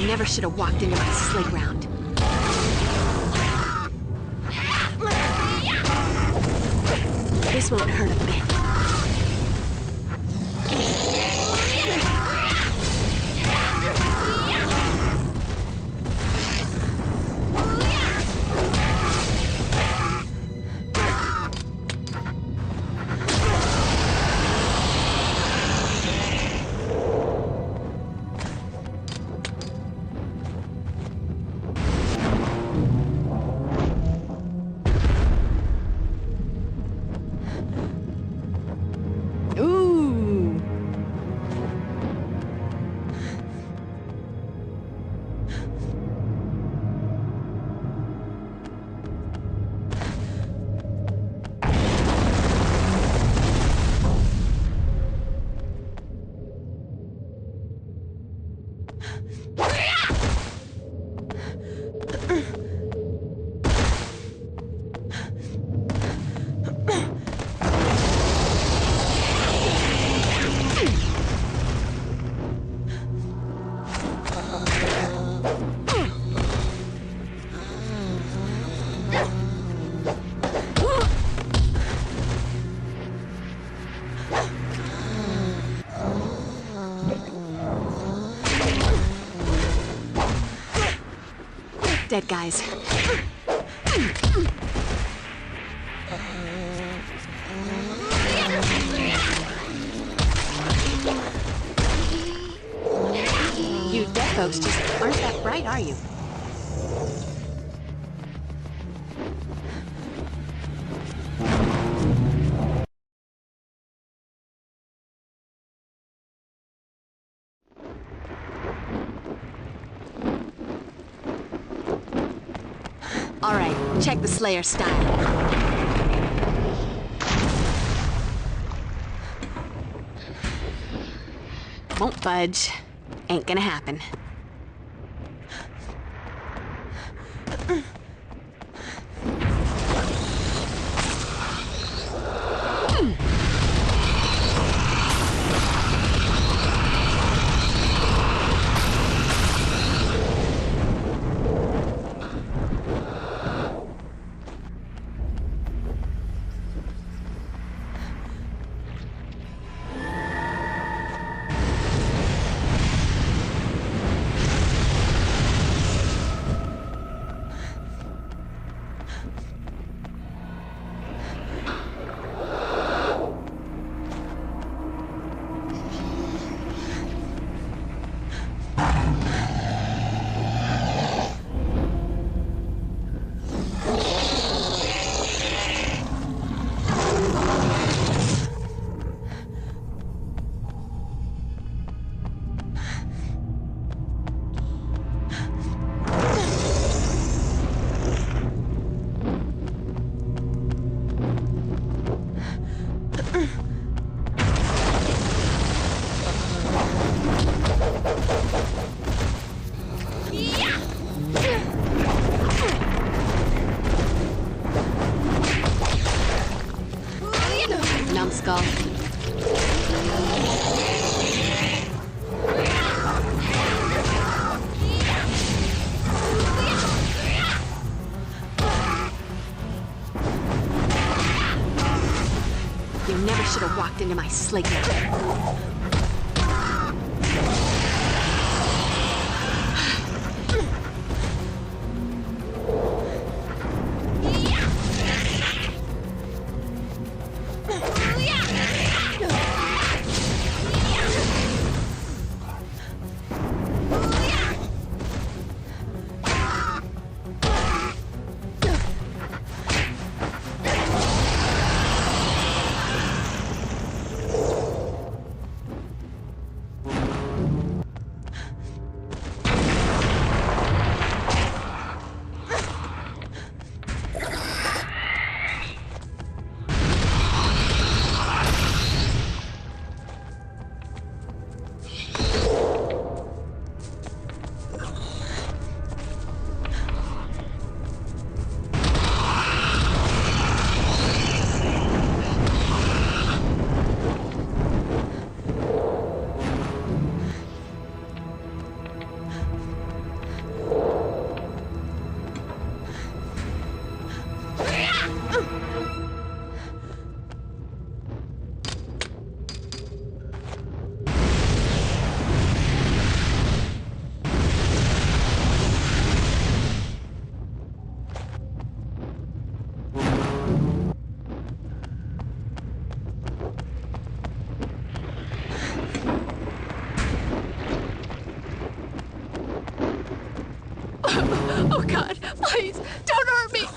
Never should have walked into my sleigh ground. This won't hurt a bit. Dead guys. You dead folks just aren't that bright, are you? All right, check the Slayer style. Won't budge. Ain't gonna happen. Slayer. Oh God, please, don't hurt me.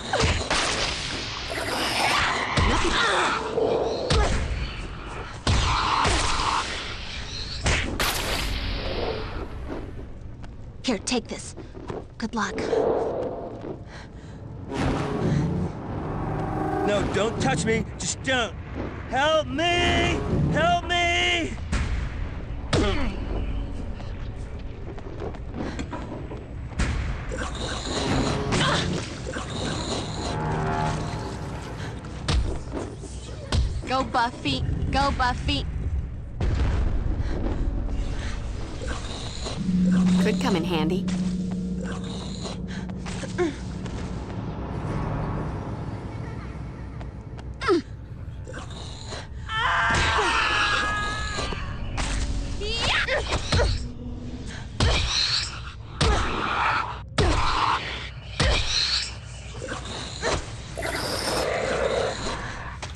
Here, take this. Good luck. No, don't touch me. Just don't. Help me! Help me! Go, Buffy. Go, Buffy. Could come in handy.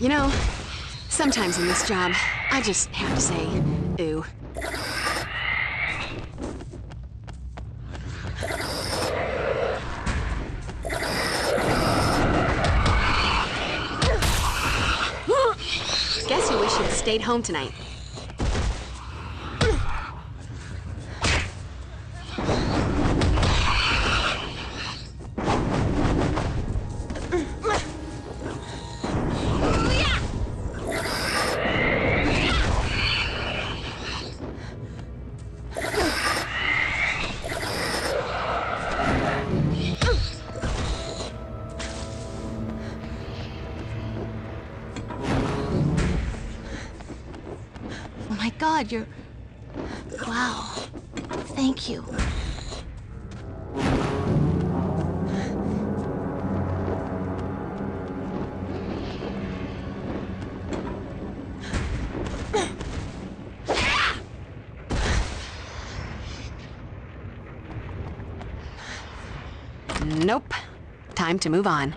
You know, sometimes in this job, I just have to say, ooh. Guess you wish you'd stayed home tonight. Oh my God, you're... Wow. Thank you. Nope. Time to move on.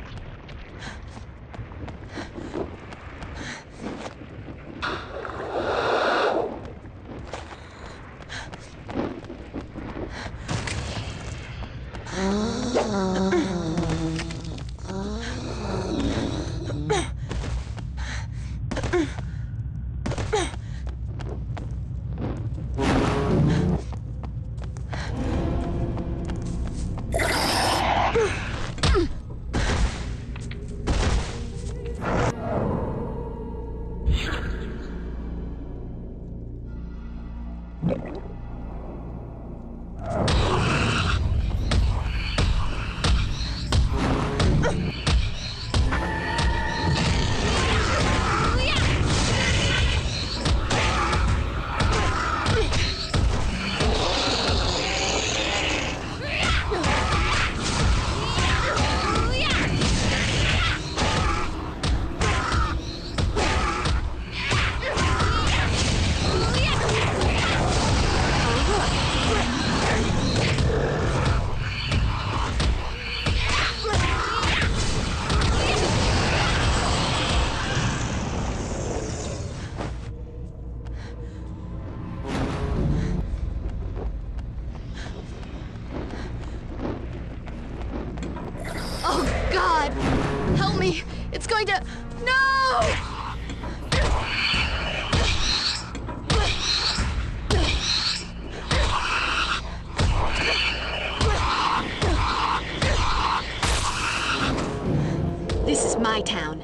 going to... No! This is my town.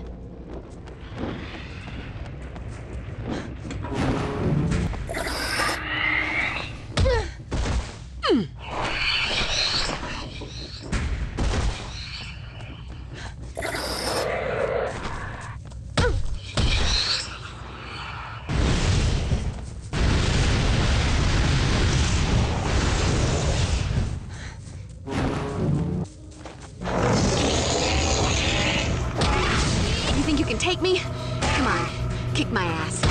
You can take me? Come on, kick my ass.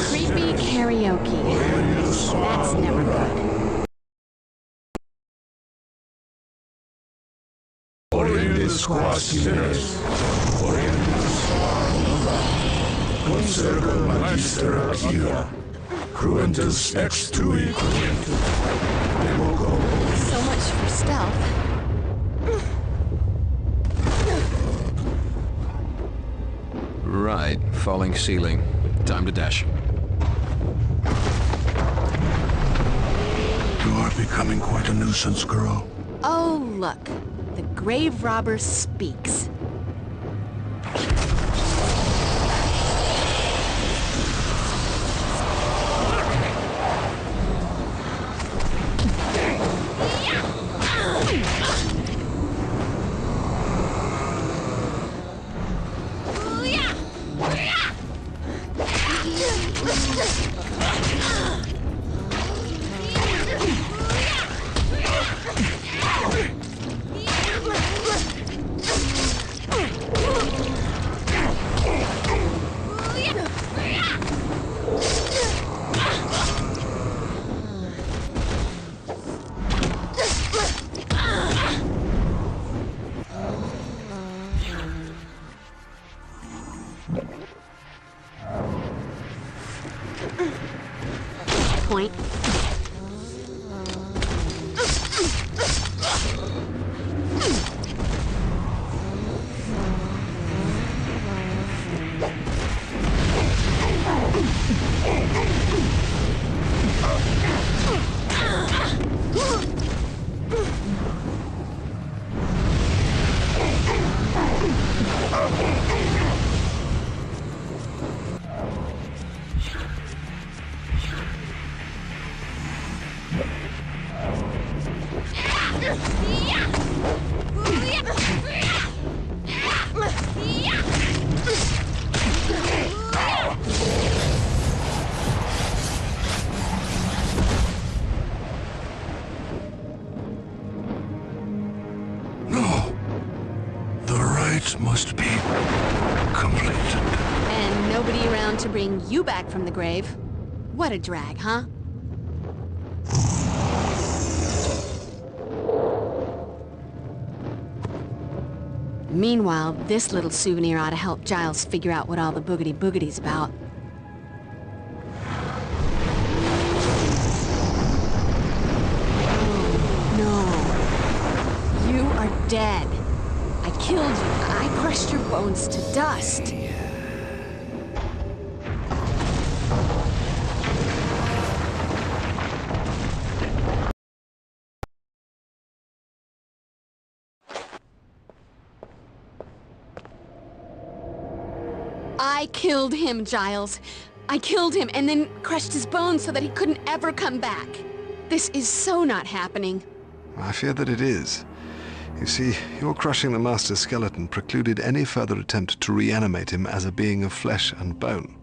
Creepy karaoke. That's never good. Orientis quasines, Orientis consergo magister agia, cruentus ex tui cruentum, demogo. So much for stealth. Right, falling ceiling. Time to dash. You are becoming quite a nuisance, girl. Oh, look. The grave robber speaks. Point. around to bring you back from the grave. What a drag, huh? Meanwhile, this little souvenir ought to help Giles figure out what all the boogity-boogity's about. Oh, no. You are dead. I killed you. I crushed your bones to dust. I killed him, Giles. I killed him and then crushed his bones so that he couldn't ever come back. This is so not happening. I fear that it is. You see, your crushing the Master's skeleton precluded any further attempt to reanimate him as a being of flesh and bone.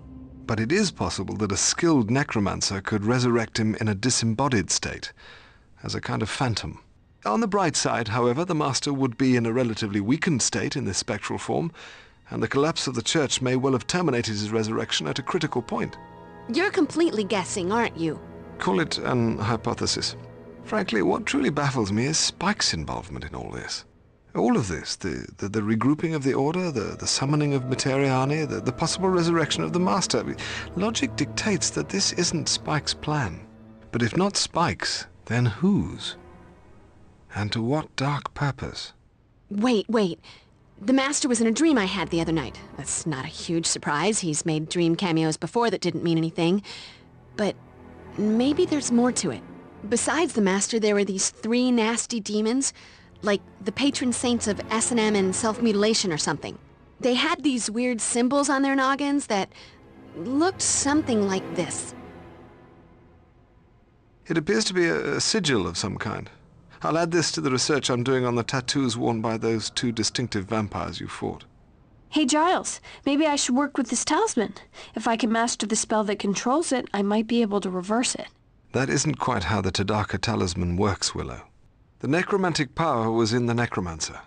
But it is possible that a skilled necromancer could resurrect him in a disembodied state, as a kind of phantom. On the bright side, however, the Master would be in a relatively weakened state in this spectral form, and the collapse of the church may well have terminated his resurrection at a critical point. You're completely guessing, aren't you? Call it an hypothesis. Frankly, what truly baffles me is Spike's involvement in all this. All of this, the regrouping of the Order, the summoning of Materiani, the possible resurrection of the Master. Logic dictates that this isn't Spike's plan. But if not Spike's, then whose? And to what dark purpose? Wait. The Master was in a dream I had the other night. That's not a huge surprise. He's made dream cameos before that didn't mean anything. But maybe there's more to it. Besides the Master, there were these 3 nasty demons, like the patron saints of S&M and self-mutilation or something. They had these weird symbols on their noggins that looked something like this. It appears to be a sigil of some kind. I'll add this to the research I'm doing on the tattoos worn by those 2 distinctive vampires you fought. Hey, Giles, maybe I should work with this talisman. If I can master the spell that controls it, I might be able to reverse it. That isn't quite how the Tadaka talisman works, Willow. The necromantic power was in the necromancer.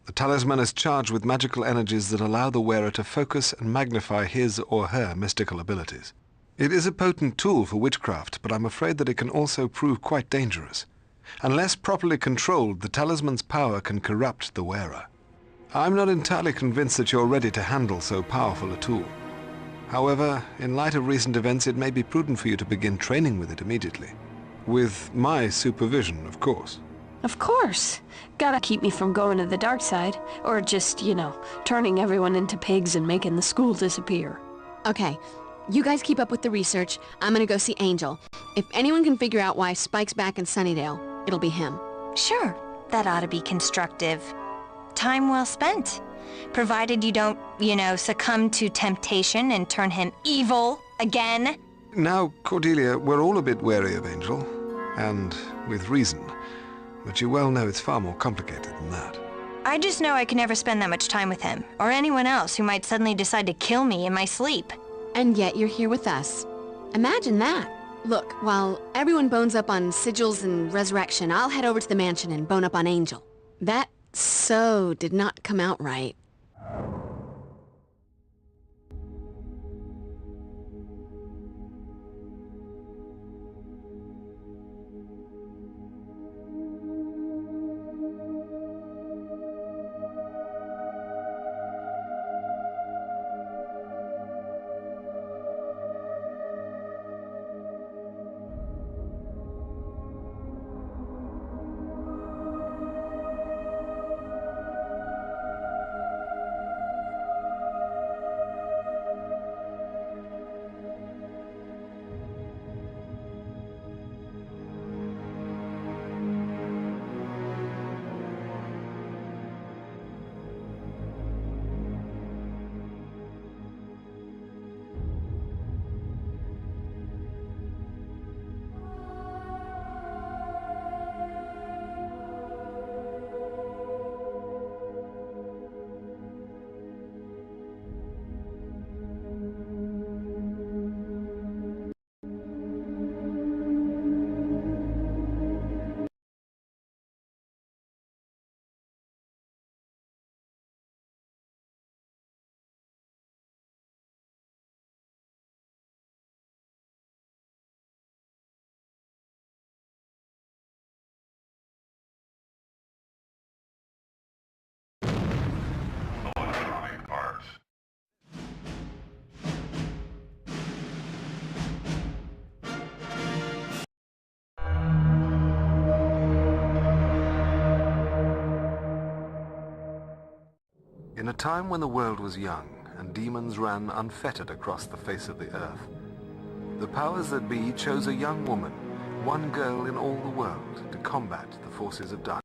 The talisman is charged with magical energies that allow the wearer to focus and magnify his or her mystical abilities. It is a potent tool for witchcraft, but I'm afraid that it can also prove quite dangerous. Unless properly controlled, the talisman's power can corrupt the wearer. I'm not entirely convinced that you're ready to handle so powerful a tool. However, in light of recent events, it may be prudent for you to begin training with it immediately. With my supervision, of course. Of course. Gotta keep me from going to the dark side. Or just, turning everyone into pigs and making the school disappear. Okay, you guys keep up with the research. I'm gonna go see Angel. If anyone can figure out why Spike's back in Sunnydale, it'll be him. Sure, that ought to be constructive. Time well spent. Provided you don't, succumb to temptation and turn him evil again. Now, Cordelia, we're all a bit wary of Angel, and with reason. But you well know it's far more complicated than that. I just know I can never spend that much time with him, or anyone else who might suddenly decide to kill me in my sleep. And yet you're here with us. Imagine that. Look, while everyone bones up on sigils and resurrection, I'll head over to the mansion and bone up on Angel. That so did not come out right. In a time when the world was young and demons ran unfettered across the face of the earth, the powers that be chose a young woman, one girl in all the world, to combat the forces of darkness.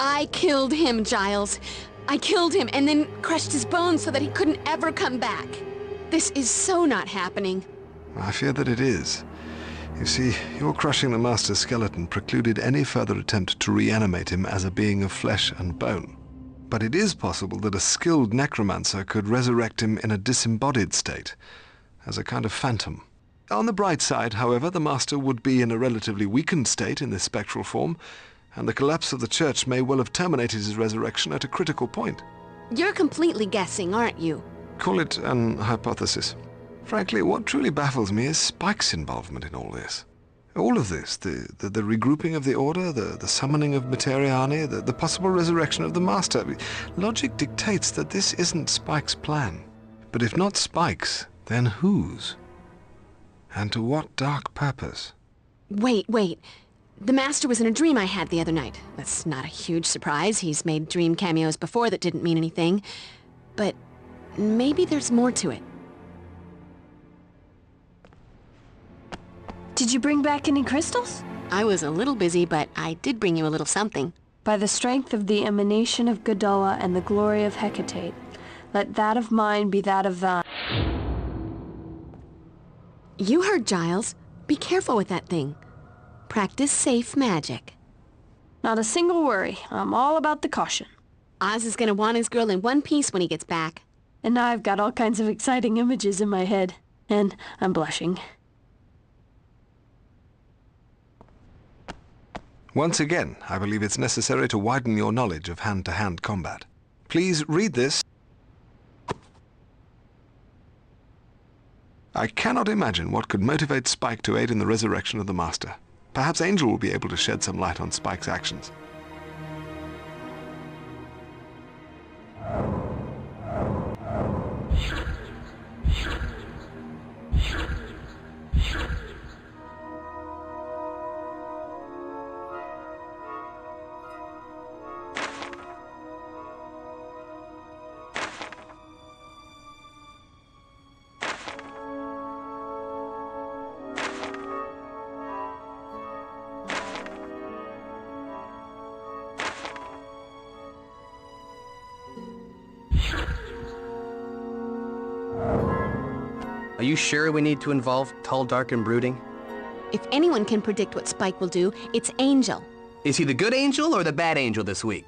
I killed him, Giles. I killed him and then crushed his bones so that he couldn't ever come back. This is so not happening. I fear that it is. You see, your crushing the Master's skeleton precluded any further attempt to reanimate him as a being of flesh and bone. But it is possible that a skilled necromancer could resurrect him in a disembodied state, as a kind of phantom. On the bright side, however, the Master would be in a relatively weakened state in this spectral form, and the collapse of the church may well have terminated his resurrection at a critical point. You're completely guessing, aren't you? Call it an hypothesis. Frankly, what truly baffles me is Spike's involvement in all this. All of this, the regrouping of the Order, the summoning of Materiani, the possible resurrection of the Master. Logic dictates that this isn't Spike's plan. But if not Spike's, then whose? And to what dark purpose? Wait. The Master was in a dream I had the other night. That's not a huge surprise. He's made dream cameos before that didn't mean anything. But maybe there's more to it. Did you bring back any crystals? I was a little busy, but I did bring you a little something. By the strength of the emanation of Gudola and the glory of Hecate, let that of mine be that of thine. You heard Giles. Be careful with that thing. Practice safe magic. Not a single worry. I'm all about the caution. Oz is gonna want his girl in one piece when he gets back. And now I've got all kinds of exciting images in my head. And I'm blushing. Once again, I believe it's necessary to widen your knowledge of hand-to-hand combat. Please read this. I cannot imagine what could motivate Spike to aid in the resurrection of the Master. Perhaps Angel will be able to shed some light on Spike's actions. Are you sure we need to involve Tall, Dark, and Brooding? If anyone can predict what Spike will do, it's Angel. Is he the good angel or the bad angel this week?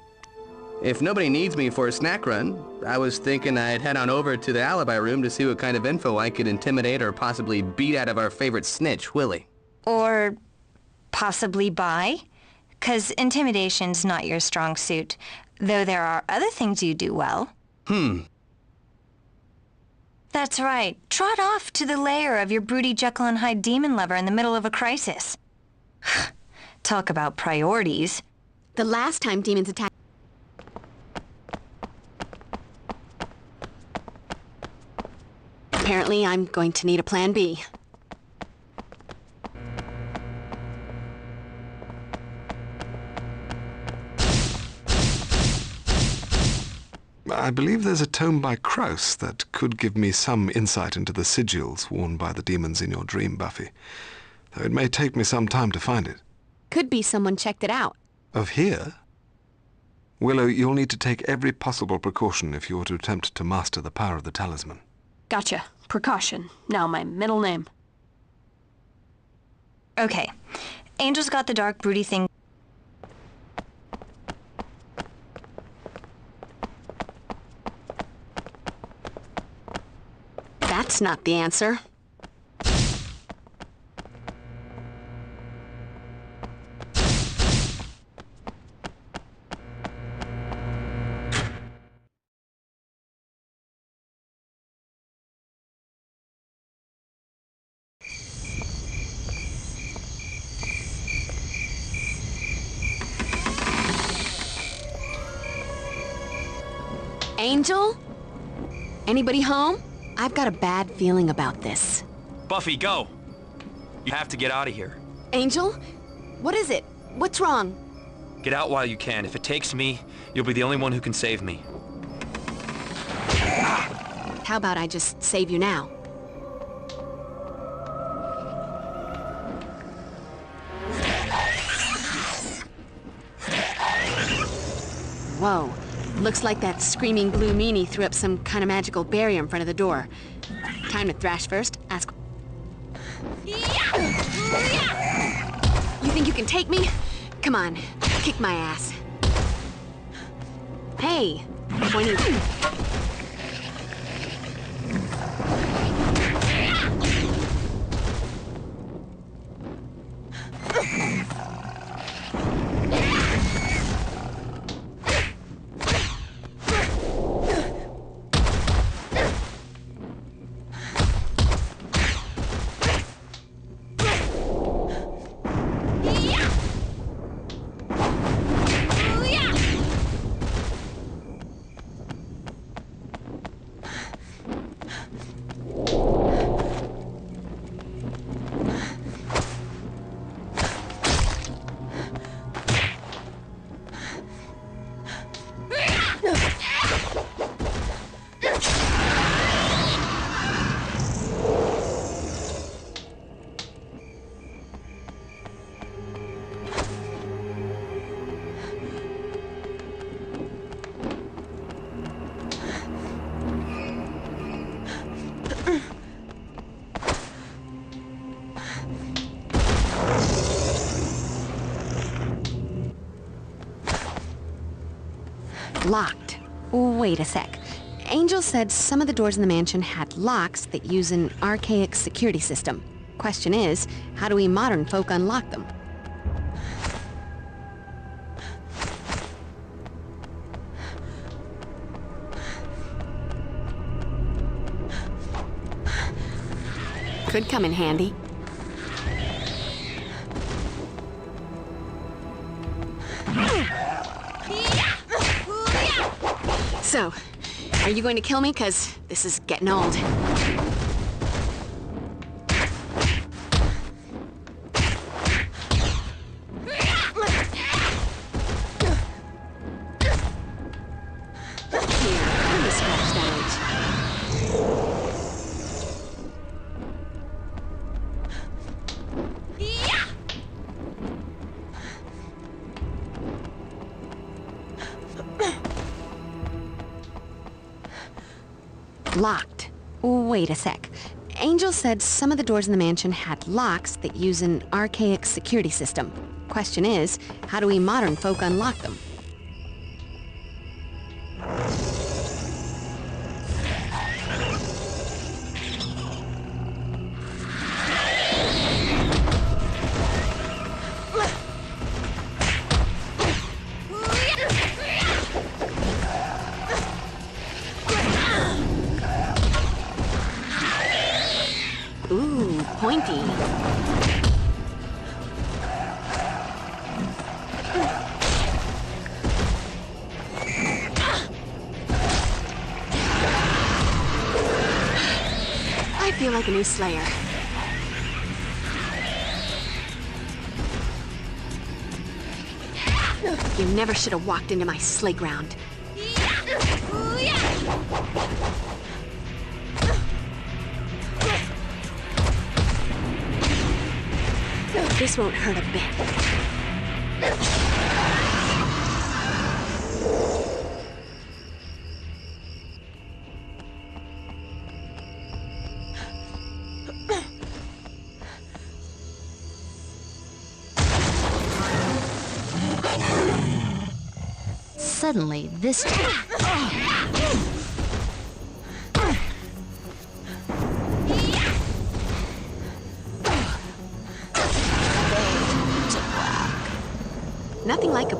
If nobody needs me for a snack run, I was thinking I'd head on over to the alibi room to see what kind of info I could intimidate or possibly beat out of our favorite snitch, Willie. Or possibly buy? 'Cause intimidation's not your strong suit, though there are other things you do well. That's right. Trot off to the lair of your broody Jekyll and Hyde demon lover in the middle of a crisis. Talk about priorities. The last time demons attacked... Apparently, I'm going to need a plan B. I believe there's a tome by Kraus that could give me some insight into the sigils worn by the demons in your dream, Buffy. Though it may take me some time to find it. Could be someone checked it out. Of here? Willow, you'll need to take every possible precaution if you are to attempt to master the power of the talisman. Gotcha. Precaution. Now my middle name. Okay. Angel's got the dark broody thing. That's not the answer. Angel? Anybody home? I've got a bad feeling about this. Buffy, go! You have to get out of here. Angel? What is it? What's wrong? Get out while you can. If it takes me, you'll be the only one who can save me. How about I just save you now? Whoa. Looks like that screaming blue meanie threw up some kind of magical barrier in front of the door. Time to thrash first. Ask... You think you can take me? Come on. Kick my ass. Hey. Pointing... Locked. Wait a sec. Angel said some of the doors in the mansion had locks that use an archaic security system. Question is, how do we modern folk unlock them? Could come in handy. So, are you going to kill me? 'Cause this is getting old. Locked. Wait a sec. Angel said some of the doors in the mansion had locks that use an archaic security system. Question is, how do we modern folk unlock them? Ooh, pointy. I feel like a new Slayer. You never should have walked into my sleigh ground. This won't hurt a bit. Suddenly, this...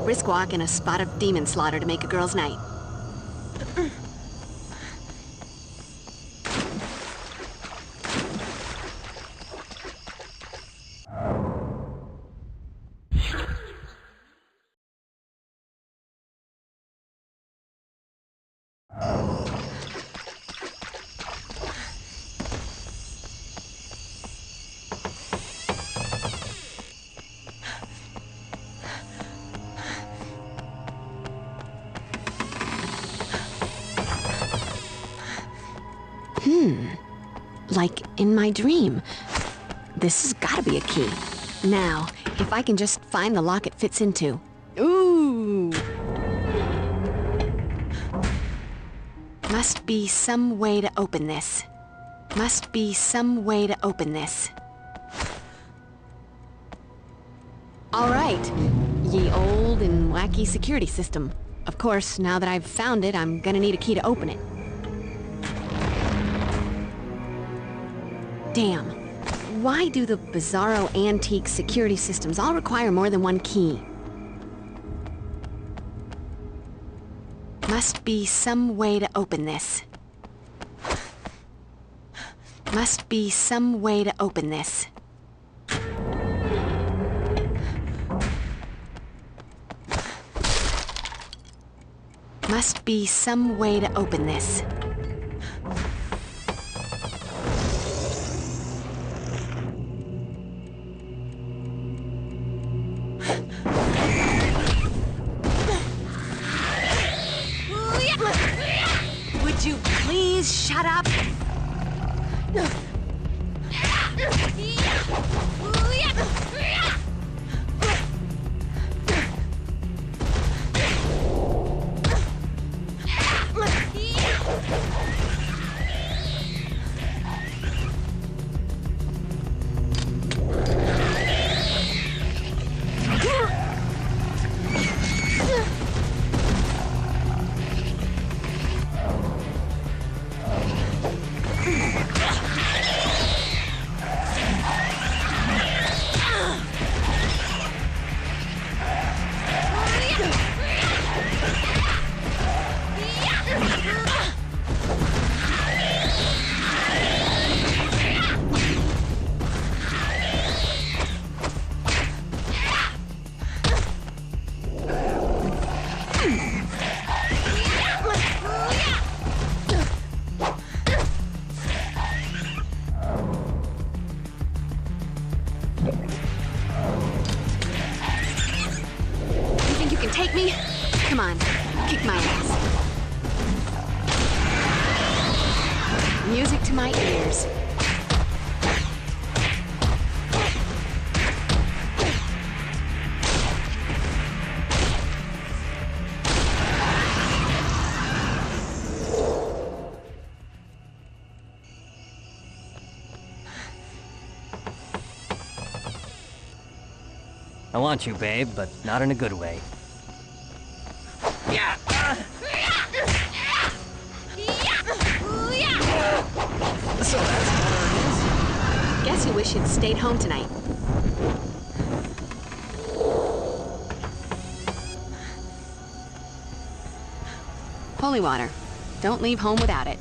brisk walk and a spot of demon slaughter to make a girl's night. Like in my dream. This has gotta be a key. Now, if I can just find the lock it fits into. Ooh! Must be some way to open this. Must be some way to open this. All right, ye old and wacky security system. Of course, now that I've found it, I'm gonna need a key to open it. Damn. Why do the bizarro antique security systems all require more than one key? Must be some way to open this. Must be some way to open this. Must be some way to open this. Would you please shut up? Take me? Come on, kick my ass. Music to my ears. I want you, babe, but not in a good way. So that's what it is. Guess you wish you'd stayed home tonight. Holy water. Don't leave home without it.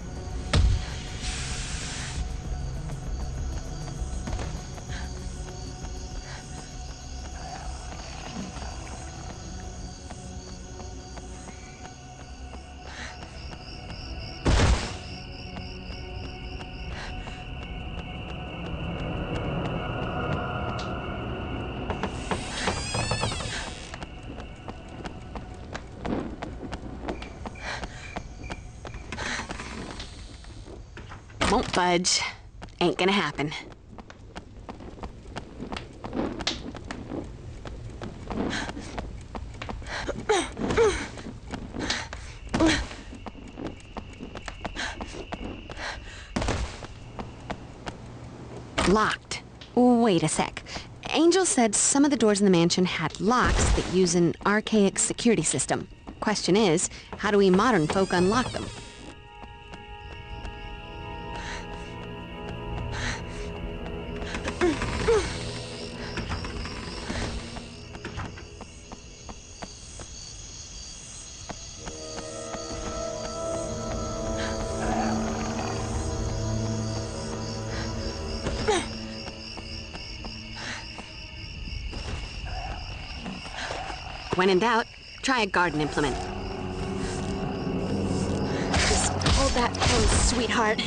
Won't budge. Ain't gonna happen. Locked. Wait a sec. Angel said some of the doors in the mansion had locks that use an archaic security system. Question is, how do we modern folk unlock them? When in doubt, try a garden implement. Just hold that pose, sweetheart.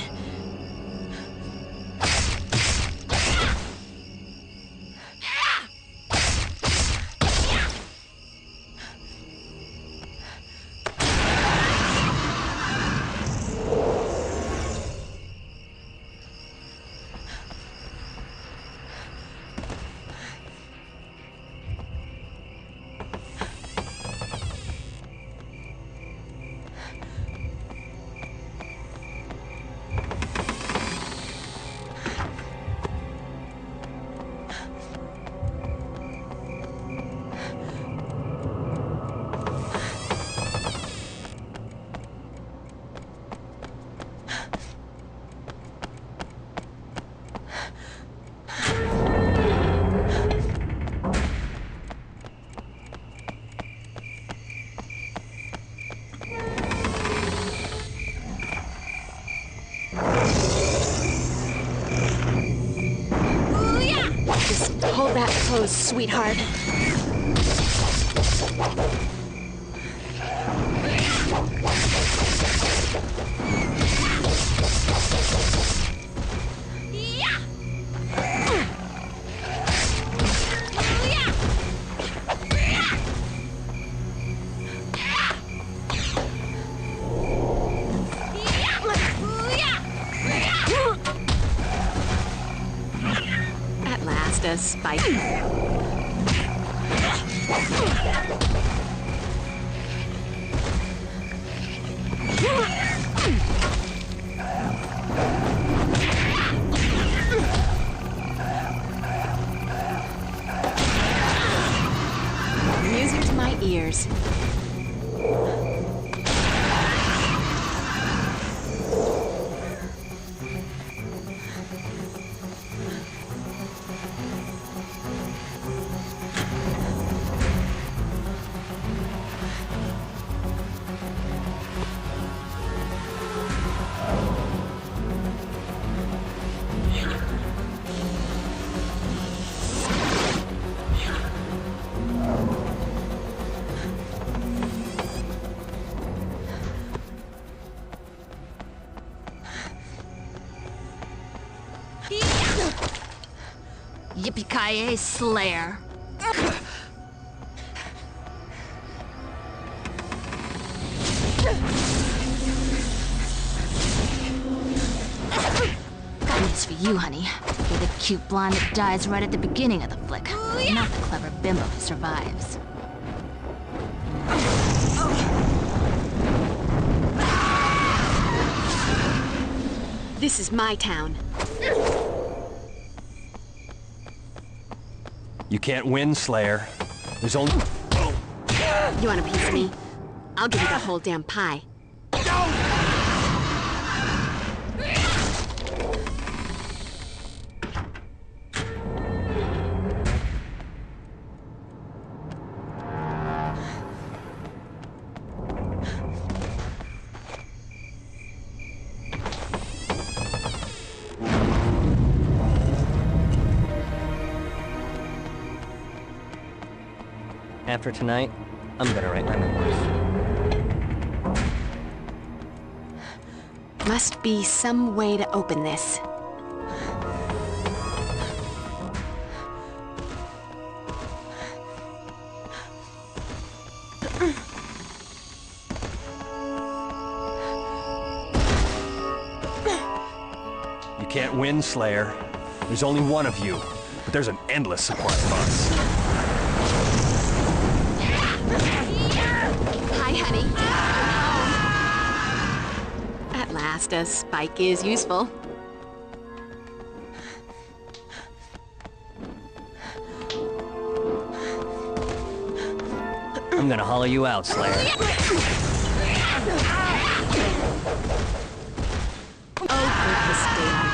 Hold that pose, sweetheart. At last, a spike. Music to my ears. Yippee-ki-yay, Slayer. Got news for you, honey. You're the cute blonde that dies right at the beginning of the flick, not the clever bimbo who survives. This is my town. You can't win, Slayer. There's only... You want a piece of me? I'll give you the whole damn pie. After tonight, I'm gonna write my memoirs. Must be some way to open this. You can't win, Slayer. There's only one of you, but there's an endless supply of us. Hi, honey. At last, a spike is useful. I'm gonna hollow you out, Slayer. Oh, goodness, Daylight.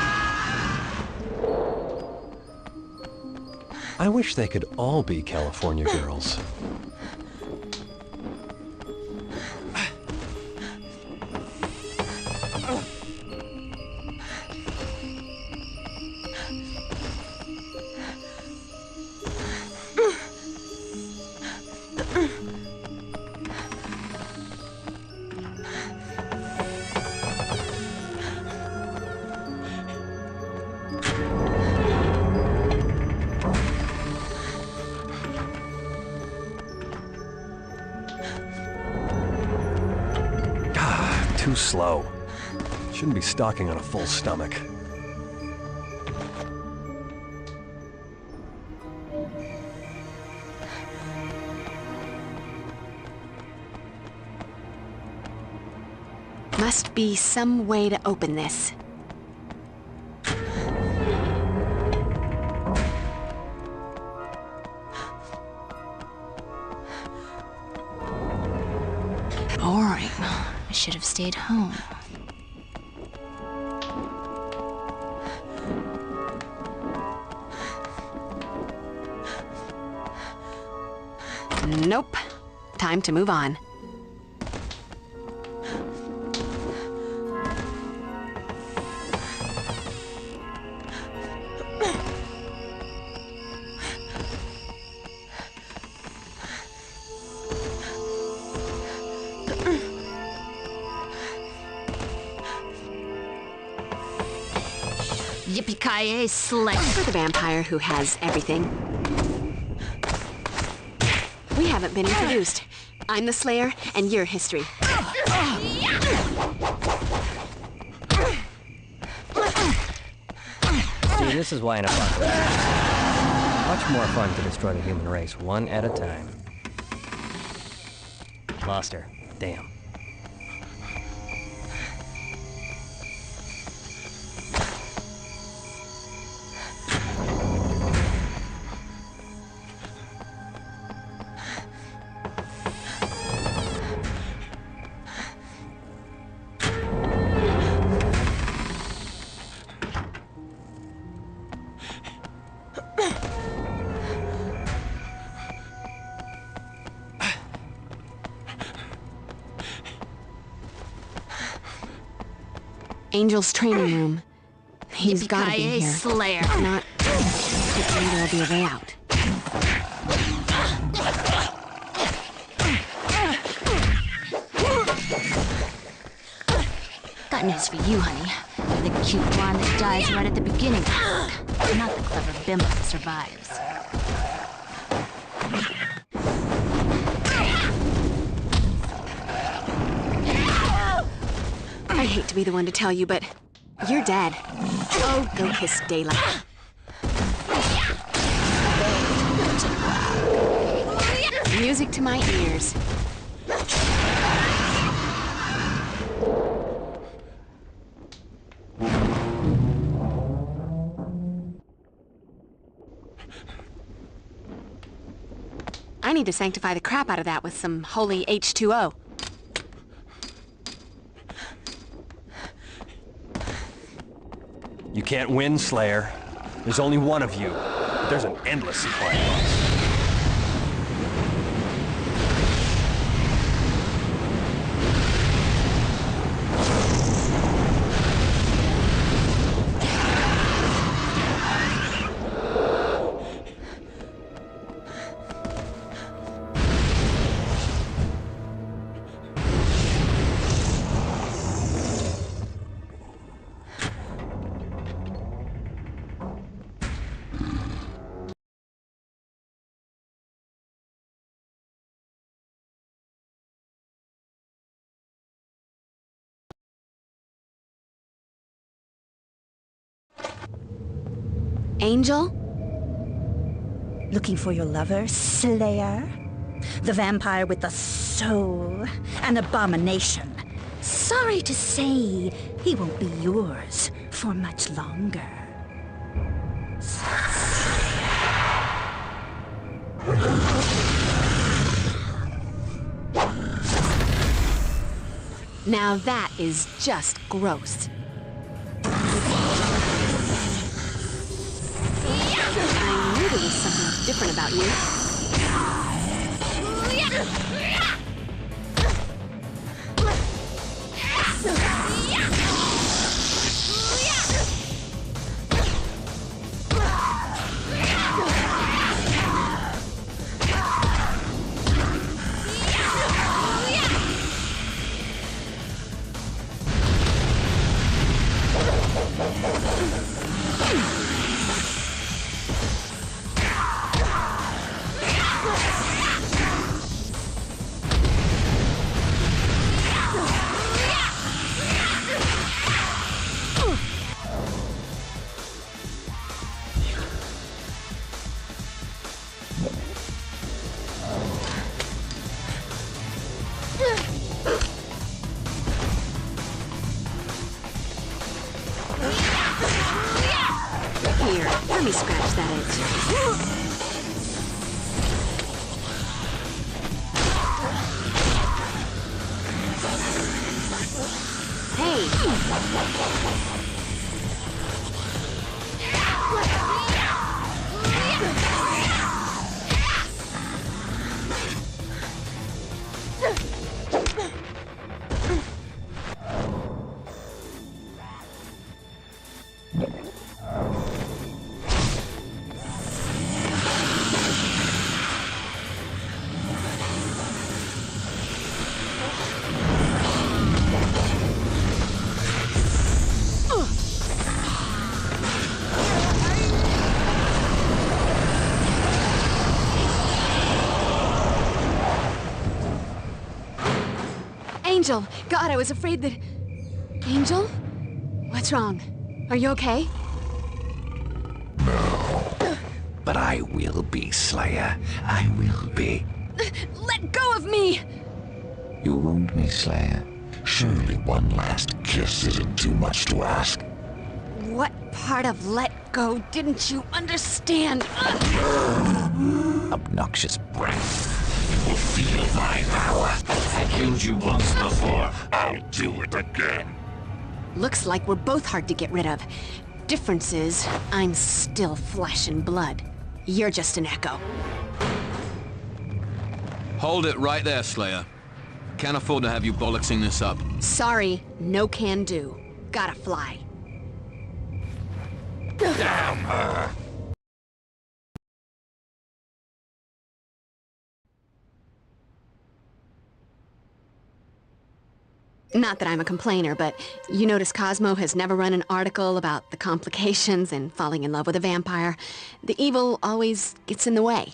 I wish they could all be California girls. too slow. Shouldn't be stalking on a full stomach. Must be some way to open this. Boring. I should have stayed home. Nope. Time to move on. Yippee-ki-yay, Slayer! For the vampire who has everything. We haven't been introduced. I'm the Slayer, and you're history. See, this is why in a fun. Much more fun to destroy the human race, one at a time. Lost her. Damn. Angel's training room. He's gotta be Yippee-ki-yay, here. Slayer! If not, hopefully there'll be a way out. Got news for you, honey. You're the cute blonde that dies right at the beginning of the flick, not the clever bimbo that survives. I hate to be the one to tell you, but you're dead. Oh, go kiss daylight. Music to my ears. I need to sanctify the crap out of that with some holy H2O. You can't win, Slayer. There's only one of you. But there's an endless supply of us. Angel? Looking for your lover, Slayer? The vampire with the soul, an abomination. Sorry to say, he won't be yours for much longer. Now that is just gross. I knew there was something different about you. Let me scratch that itch. Hey! Angel! God, I was afraid that... Angel? What's wrong? Are you okay? But I will be, Slayer. I will be. Let go of me! You wound me, Slayer. Surely one last kiss isn't too much to ask. What part of let go didn't you understand? Obnoxious brat. You will feel my power. I killed you once before. I'll do it again. Looks like we're both hard to get rid of. Difference is, I'm still flesh and blood. You're just an echo. Hold it right there, Slayer. Can't afford to have you bollocksing this up. Sorry, no can do. Gotta fly. Damn her! Not that I'm a complainer, but you notice Cosmo has never run an article about the complications in falling in love with a vampire. The evil always gets in the way.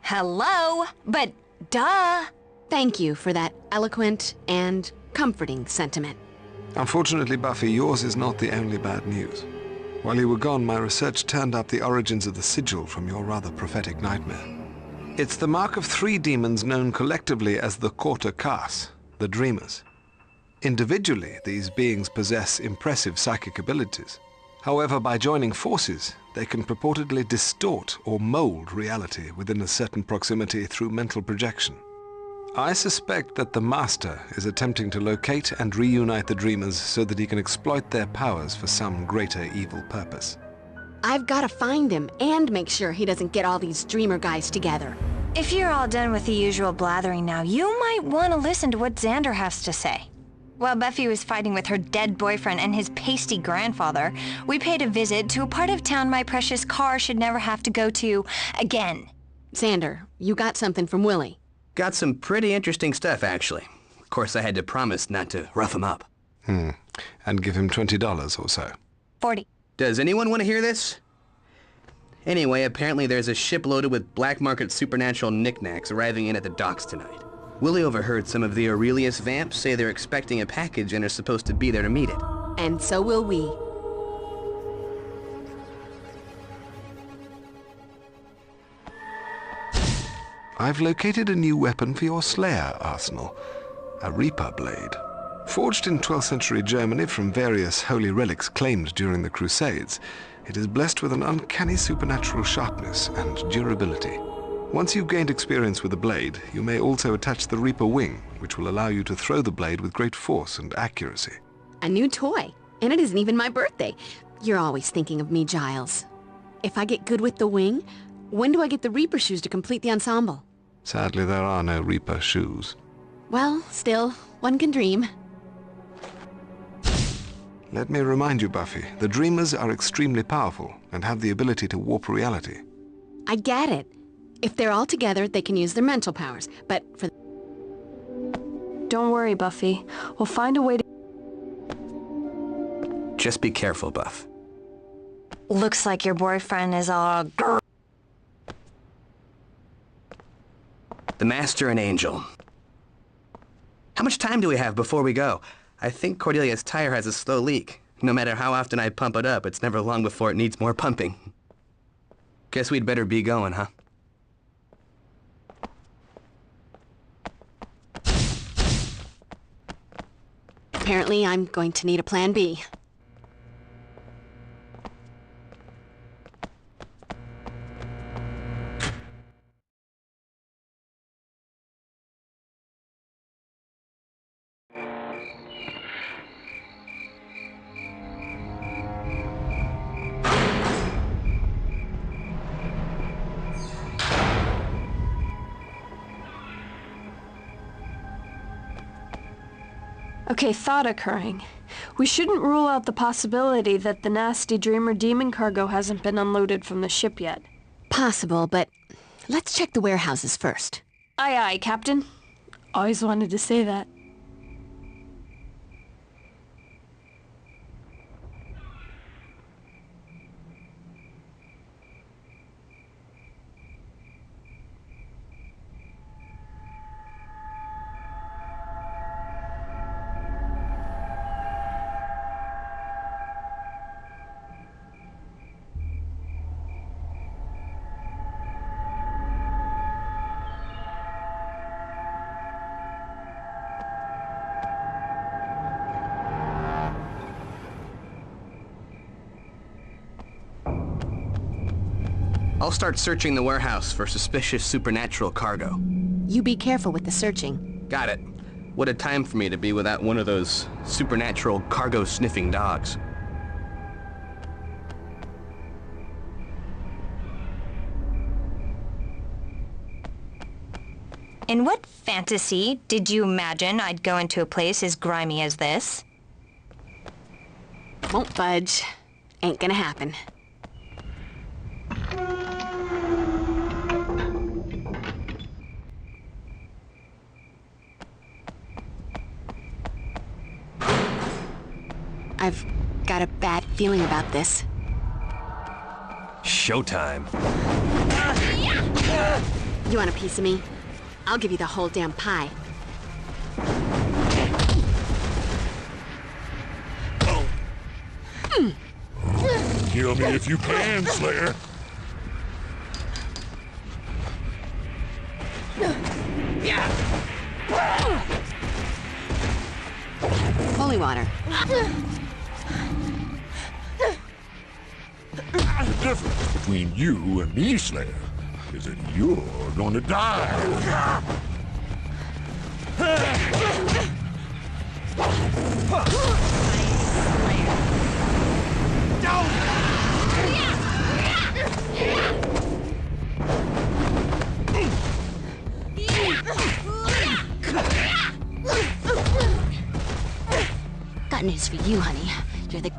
Hello? But duh! Thank you for that eloquent and comforting sentiment. Unfortunately, Buffy, yours is not the only bad news. While you were gone, my research turned up the origins of the sigil from your rather prophetic nightmare. It's the mark of 3 demons known collectively as the corsair, the Dreamers. Individually, these beings possess impressive psychic abilities. However, by joining forces, they can purportedly distort or mold reality within a certain proximity through mental projection. I suspect that the Master is attempting to locate and reunite the Dreamers so that he can exploit their powers for some greater evil purpose. I've gotta find him and make sure he doesn't get all these Dreamer guys together. If you're all done with the usual blathering now, you might want to listen to what Xander has to say. While Buffy was fighting with her dead boyfriend and his pasty grandfather, we paid a visit to a part of town my precious car should never have to go to again. Xander, you got something from Willie. Got some pretty interesting stuff, actually. Of course, I had to promise not to rough him up. And give him $20 or so. 40. Does anyone want to hear this? Anyway, apparently there's a ship loaded with black market supernatural knickknacks arriving in at the docks tonight. Willie overheard some of the Aurelius vamps say they're expecting a package and are supposed to be there to meet it. And so will we. I've located a new weapon for your Slayer arsenal, a Reaper blade. Forged in 12th century Germany from various holy relics claimed during the Crusades, it is blessed with an uncanny supernatural sharpness and durability. Once you've gained experience with the blade, you may also attach the Reaper wing, which will allow you to throw the blade with great force and accuracy. A new toy, and it isn't even my birthday. You're always thinking of me, Giles. If I get good with the wing, when do I get the Reaper shoes to complete the ensemble? Sadly, there are no Reaper shoes. Well, still, one can dream. Let me remind you, Buffy, the Dreamers are extremely powerful and have the ability to warp reality. I get it. If they're all together, they can use their mental powers, but for... Don't worry, Buffy. We'll find a way to... Just be careful, Buff. Looks like your boyfriend is all... The Master and Angel. How much time do we have before we go? I think Cordelia's tire has a slow leak. No matter how often I pump it up, it's never long before it needs more pumping. Guess we'd better be going, huh? Apparently, I'm going to need a plan B. Okay, thought occurring. We shouldn't rule out the possibility that the nasty Dreamer demon cargo hasn't been unloaded from the ship yet. Possible, but let's check the warehouses first. Aye, aye, Captain. Always wanted to say that. I'll start searching the warehouse for suspicious supernatural cargo. You be careful with the searching. Got it. What a time for me to be without one of those supernatural cargo-sniffing dogs. In what fantasy did you imagine I'd go into a place as grimy as this? Won't budge. Ain't gonna happen. I've got a bad feeling about this. Showtime. You want a piece of me? I'll give you the whole damn pie. Kill me if you can, Slayer. Holy water. The difference between you and me, Slayer, is that you're gonna die. Got news for you, honey. You're the...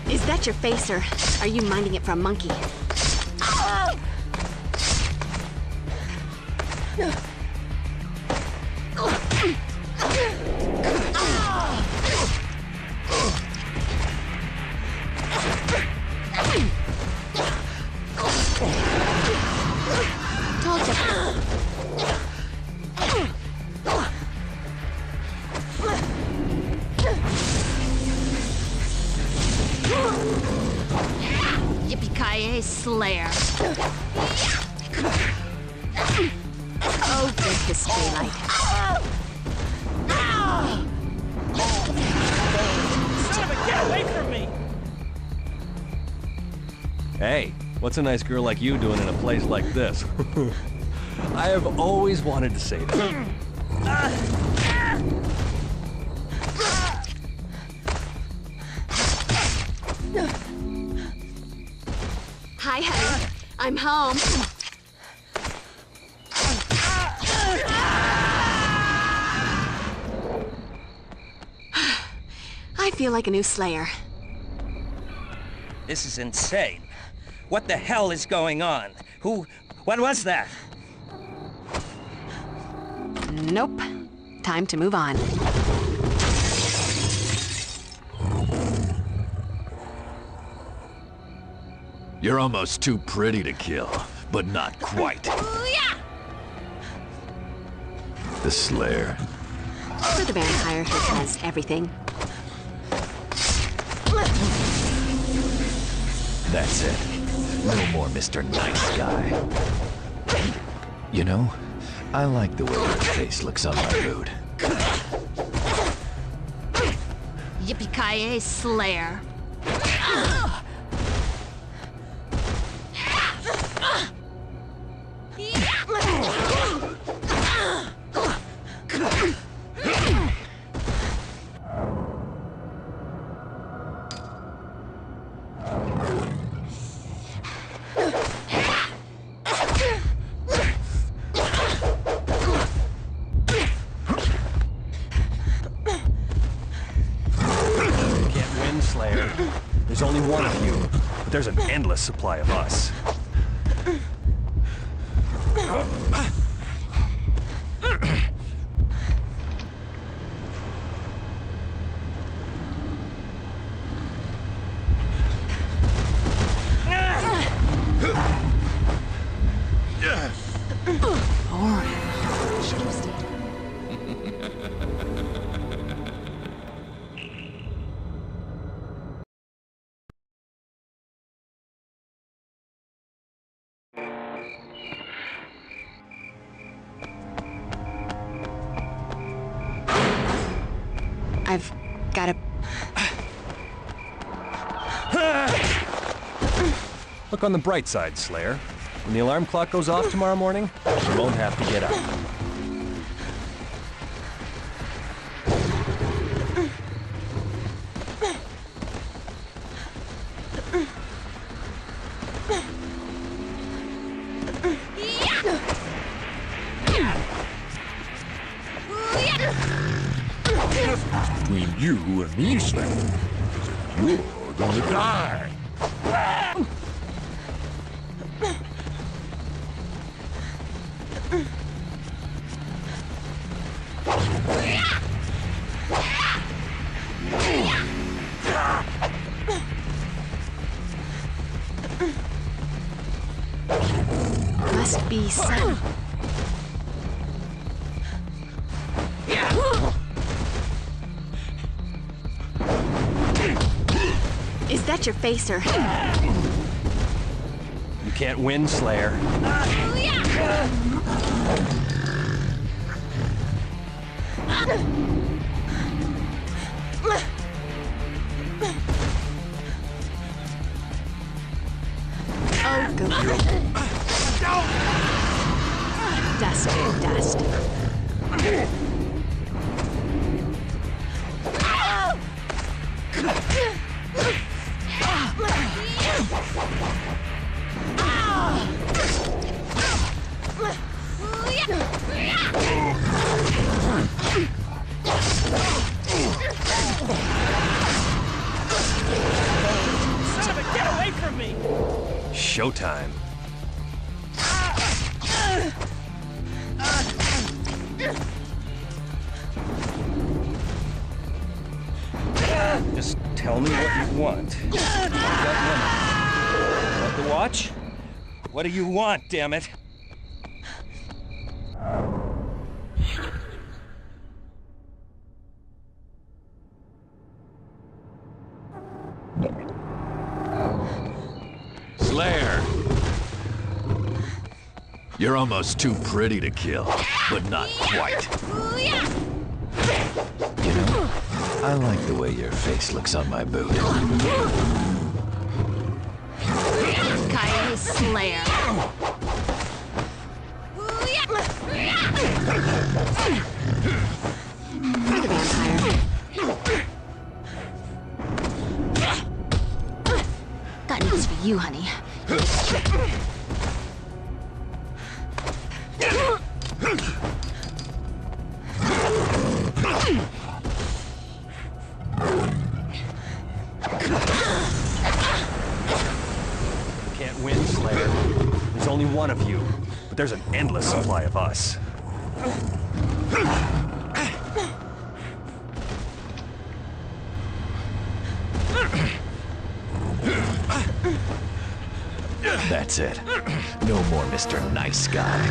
Is that your face, or are you minding it for a monkey? Told you. Yippee-ki-yay, Slayer. Oh, good history light. Son of a, get away from me! Hey, what's a nice girl like you doing in a place like this? I have always wanted to say that. Hi, honey. I'm home. I feel like a new Slayer. This is insane. What the hell is going on? What was that? Nope. Time to move on. You're almost too pretty to kill, but not quite. The Slayer. For the vampire who has everything. That's it. No more Mr. Nice Guy. You know, I like the way your face looks on my mood. Yippee-ki-yay, Slayer. Slayer. There's only one of you, but there's an endless supply of us. I've gotta... Look on the bright side, Slayer. When the alarm clock goes off tomorrow morning, you won't have to get up. Between you and me, Slayer, you're gonna die. Must be some... Is that your facer? You can't win, Slayer. Oh, good. Dust. Son of a, get away from me! Showtime. Just tell me what you want. Want the watch? What do you want, damn it? Slayer! You're almost too pretty to kill, but not quite. You know, I like the way your face looks on my boot. Coyote Slayer. You're the vampire. Got news for you, honey. You can't win, Slayer. There's only one of you, but there's an endless supply of us. That's it. No more Mr. Nice Guy.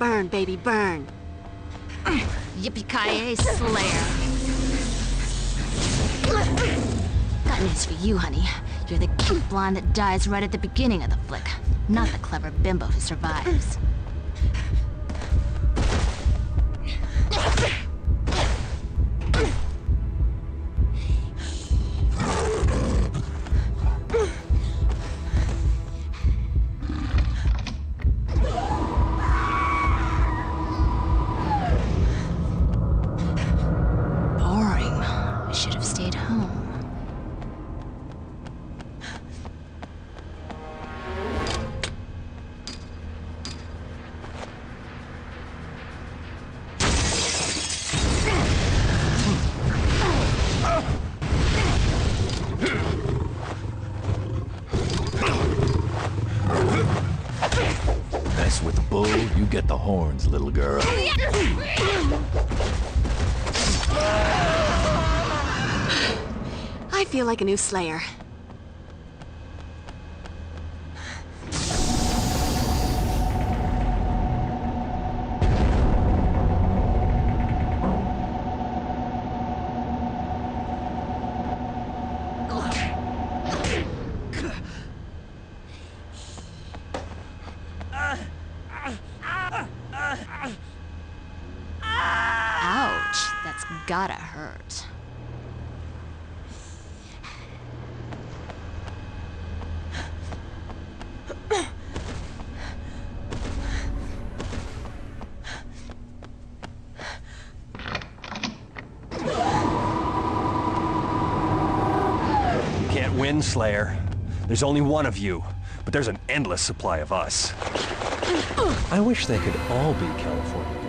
Burn, baby, burn. Yippee-ki-yay, Slayer. Got news for you, honey. You're the cute blonde that dies right at the beginning of the flick, not the clever bimbo who survives. Boring. I should have stayed home. Mess with the bull, you get the horns, little girl. I feel like a new Slayer. Ouch, that's gotta hurt. You can't win, Slayer. There's only one of you, but there's an endless supply of us. I wish they could all be California.